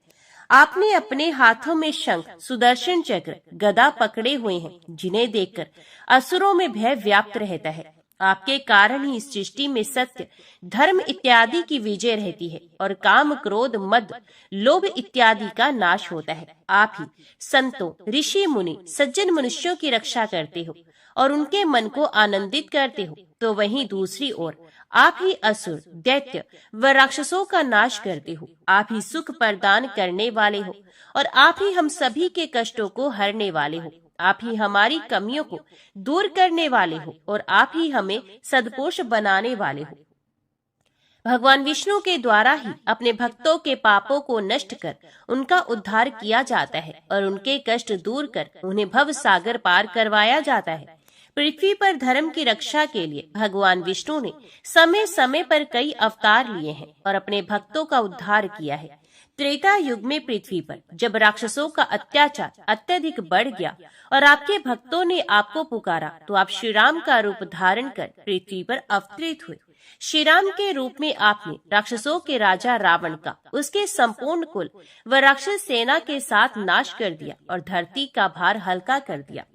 आपने अपने हाथों में शंख, सुदर्शन चक्र, गदा पकड़े हुए हैं, जिन्हें देखकर असुरों में भय व्याप्त रहता है। आपके कारण ही इस सृष्टि में सत्य, धर्म इत्यादि की विजय रहती है और काम, क्रोध, मद, लोभ इत्यादि का नाश होता है। आप ही संतों, ऋषि मुनि, सज्जन मनुष्यों की रक्षा करते हो और उनके मन को आनंदित करते हो। तो वहीं दूसरी ओर आप ही असुर, दैत्य व राक्षसों का नाश करते हो। आप ही सुख प्रदान करने वाले हो और आप ही हम सभी के कष्टों को हरने वाले हो। आप ही हमारी कमियों को दूर करने वाले हो और आप ही हमें सद्पुरुष बनाने वाले हो। भगवान विष्णु के द्वारा ही अपने भक्तों के पापों को नष्ट कर उनका उद्धार किया जाता है और उनके कष्ट दूर कर उन्हें भव सागर पार करवाया जाता है। पृथ्वी पर धर्म की रक्षा के लिए भगवान विष्णु ने समय समय पर कई अवतार लिए हैं और अपने भक्तों का उद्धार किया है। त्रेता युग में पृथ्वी पर जब राक्षसों का अत्याचार अत्यधिक बढ़ गया और आपके भक्तों ने आपको पुकारा, तो आप श्री राम का रूप धारण कर पृथ्वी पर अवतरित हुए। श्री राम के रूप में आपने राक्षसों के राजा रावण का, उसके संपूर्ण कुल व राक्षस सेना के साथ नाश कर दिया और धरती का भार हल्का कर दिया।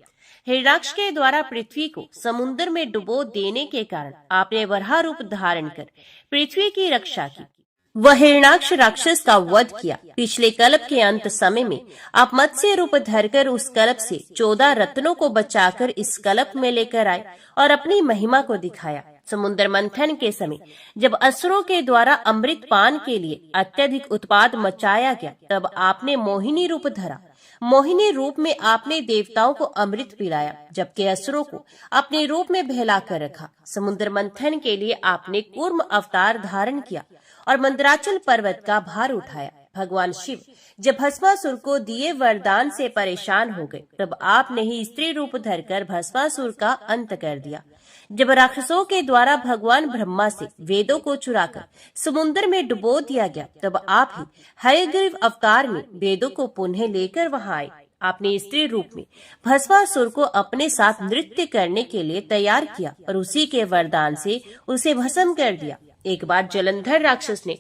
हिरण्याक्ष के द्वारा पृथ्वी को समुद्र में डुबो देने के कारण आपने वराह रूप धारण कर पृथ्वी की रक्षा की। वह हिरण्याक्ष राक्षस का वध किया। पिछले कल्प के अंत समय में आप मत्स्य रूप धरकर उस कल्प से 14 रत्नों को बचाकर इस कल्प में लेकर आए और अपनी महिमा को दिखाया। समुद्र मंथन के समय जब असुरों के द्वारा अमृत पान के लिए अत्यधिक उत्पात मचाया गया, तब आपने मोहिनी रूप धरा। मोहिनी रूप में आपने देवताओं को अमृत पिलाया, जबकि असुरों को अपने रूप में बहला कर रखा। समुद्र मंथन के लिए आपने कूर्म अवतार धारण किया और मंदराचल पर्वत का भार उठाया। भगवान शिव जब भस्मासुर को दिए वरदान से परेशान हो गए, तब आपने ही स्त्री रूप धरकर भस्मासुर का अंत कर दिया। जब राक्षसों के द्वारा भगवान ब्रह्मा से वेदों को चुराकर समुद्र में डुबो दिया गया, तब आप ही हयग्रीव अवतार में वेदों को पुनः लेकर वहां आए। आपने स्त्री रूप में भस्मासुर को अपने साथ नृत्य करने के लिए तैयार किया और उसी के वरदान से उसे भस्म कर दिया। एक बार जलंधर राक्षस ने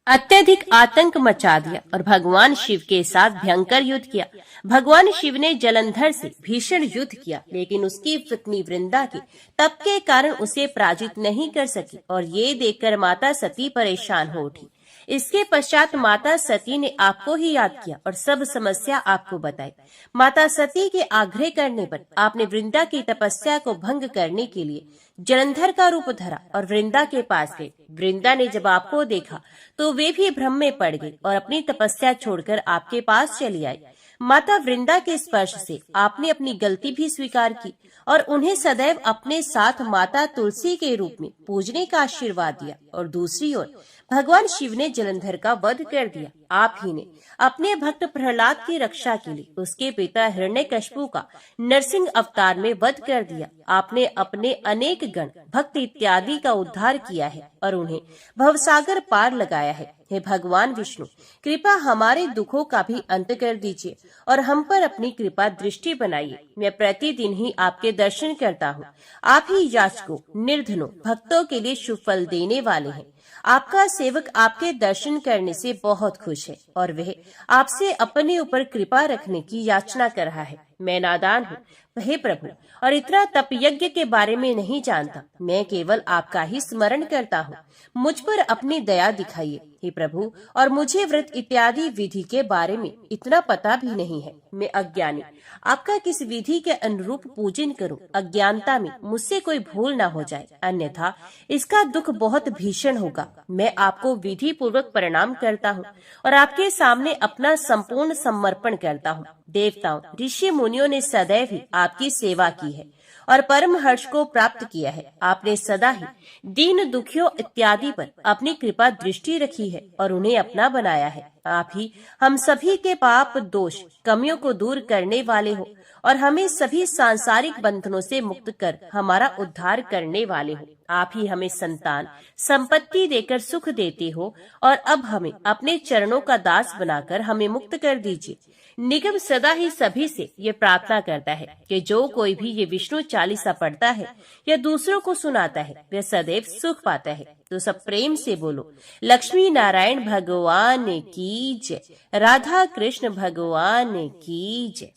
अत्यधिक आतंक मचा दिया और भगवान शिव के साथ भयंकर युद्ध किया। भगवान शिव ने जलंधर से भीषण युद्ध किया, लेकिन उसकी पत्नी वृंदा के तप के कारण उसे पराजित नहीं कर सकी और ये देखकर माता सती परेशान हो उठी। इसके पश्चात माता सती ने आपको ही याद किया और सब समस्या आपको बताई। माता सती के आग्रह करने पर आपने वृंदा की तपस्या को भंग करने के लिए जलंधर का रूप धरा और वृंदा के पास गए। वृंदा ने जब आपको देखा तो वे भी भ्रम में पड़ गई और अपनी तपस्या छोड़कर आपके पास चली आई। माता वृंदा के स्पर्श से आपने अपनी गलती भी स्वीकार की और उन्हें सदैव अपने साथ माता तुलसी के रूप में पूजने का आशीर्वाद दिया। और दूसरी ओर भगवान शिव ने जलंधर का वध कर दिया। आप ही ने अपने भक्त प्रहलाद की रक्षा के लिए उसके पिता हिरण्यकशिपु का नरसिंह अवतार में वध कर दिया। आपने अपने अनेक गण, भक्त इत्यादि का उद्धार किया है और उन्हें भवसागर पार लगाया है। हे भगवान विष्णु, कृपा हमारे दुखों का भी अंत कर दीजिए और हम पर अपनी कृपा दृष्टि बनाइए। मैं प्रतिदिन ही आपके दर्शन करता हूँ। आप ही याचकों, निर्धनों, भक्तों के लिए शुभ फल देने वाले हैं। आपका सेवक आपके दर्शन करने से बहुत खुश है और वह आपसे अपने ऊपर कृपा रखने की याचना कर रहा है। मैं नादान हूँ हे प्रभु, और इतना तप यज्ञ के बारे में नहीं जानता। मैं केवल आपका ही स्मरण करता हूँ। मुझ पर अपनी दया दिखाइए हे प्रभु, और मुझे व्रत इत्यादि विधि के बारे में इतना पता भी नहीं है। मैं अज्ञानी, आपका किस विधि के अनुरूप पूजन करूं? अज्ञानता में मुझसे कोई भूल ना हो जाए, अन्यथा इसका दुख बहुत भीषण होगा। मैं आपको विधि पूर्वक प्रणाम करता हूँ और आपके सामने अपना संपूर्ण समर्पण करता हूँ। देवताओं, ऋषि मुनियों ने सदैव ही आपकी सेवा की है और परम हर्ष को प्राप्त किया है। आपने सदा ही दीन दुखियों इत्यादि पर अपनी कृपा दृष्टि रखी है और उन्हें अपना बनाया है। आप ही हम सभी के पाप दोष कमियों को दूर करने वाले हो और हमें सभी सांसारिक बंधनों से मुक्त कर हमारा उद्धार करने वाले हो। आप ही हमें संतान संपत्ति देकर सुख देते हो और अब हमें अपने चरणों का दास बनाकर हमें मुक्त कर दीजिए। निगम सदा ही सभी से ये प्रार्थना करता है कि जो कोई भी ये विष्णु चालीसा पढ़ता है या दूसरों को सुनाता है वह सदैव सुख पाता है। तो सब प्रेम से बोलो, लक्ष्मी नारायण भगवान की जय, राधा कृष्ण भगवान की जय।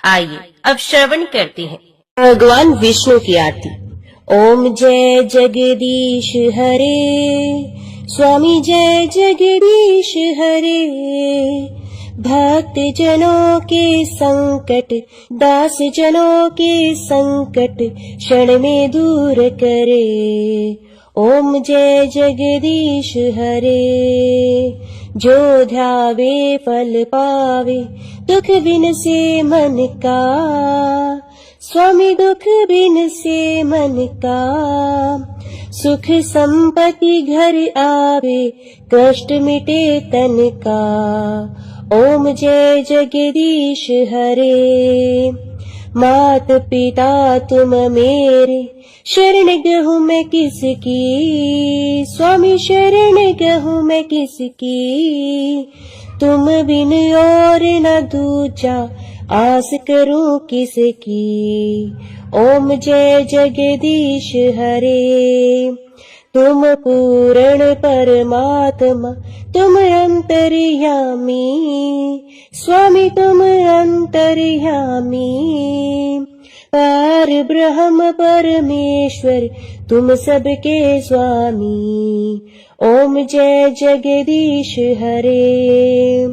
आइए अब श्रवण करते हैं भगवान विष्णु की आरती। ओम जय जगदीश हरे, स्वामी जय जगदीश हरे। भक्त जनों के संकट, दास जनों के संकट क्षण में दूर करे। ओम जय जगदीश हरे। जो ध्यावे फल पावे, दुख बिन से मन का, स्वामी दुख बिन से मन का। सुख संपत्ति घर आवे, कष्ट मिटे तन का। ओम जय जगदीश हरे। मात पिता तुम मेरे, शरण गहूँ मैं किसकी, स्वामी शरण गहूँ मैं किसकी। तुम बिन और न दूजा, आस करूं किसकी। ओम जय जगदीश हरे। तुम पूर्ण परमात्मा, तुम अंतर्यामी, स्वामी तुम अंतर्यामी। पार ब्रह्म परमेश्वर, तुम सबके स्वामी। ओम जय जगदीश हरे।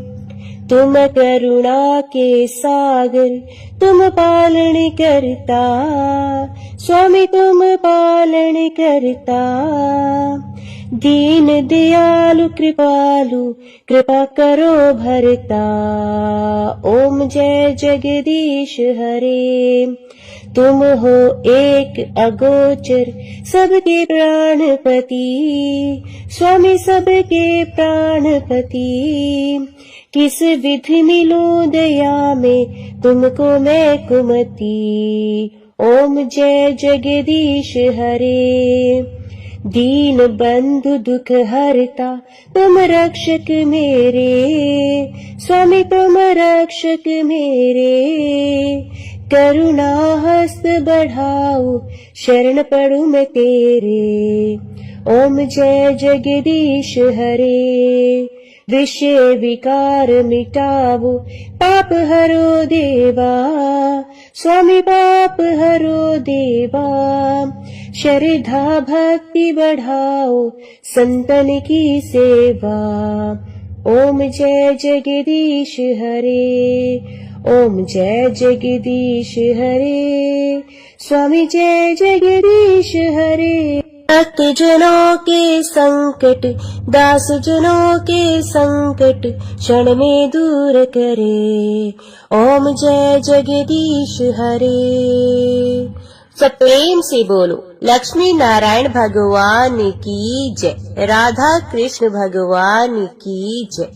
तुम करुणा के सागर, तुम पालन करता, स्वामी तुम पालन करता। दीन दयालु कृपालु, कृपा करो भरता। ओम जय जगदीश हरे। तुम हो एक अगोचर, सबके प्राणपति, स्वामी सबके प्राणपति। किस विधि मिलूं दया में, तुमको मैं कुमति। ओम जय जगदीश हरे। दीन बंधु दुख हरता, तुम रक्षक मेरे, स्वामी तुम रक्षक मेरे। करुणा हस्त बढ़ाओ, शरण पड़ूं मैं तेरे। ओम जय जगदीश हरे। विषय विकार मिटावो, पाप हरो देवा, स्वामी पाप हरो देवा। श्रद्धा भक्ति बढ़ाओ, संतन की सेवा। ओम जय जगदीश हरे। ओम जय जगदीश हरे। स्वामी जय जगदीश हरे। भक्त जनों के संकट, दास जनों के संकट क्षण में दूर करे। ओम जय जगदीश हरे। सब प्रेम से बोलो, लक्ष्मी नारायण भगवान की जय, राधा कृष्ण भगवान की जय।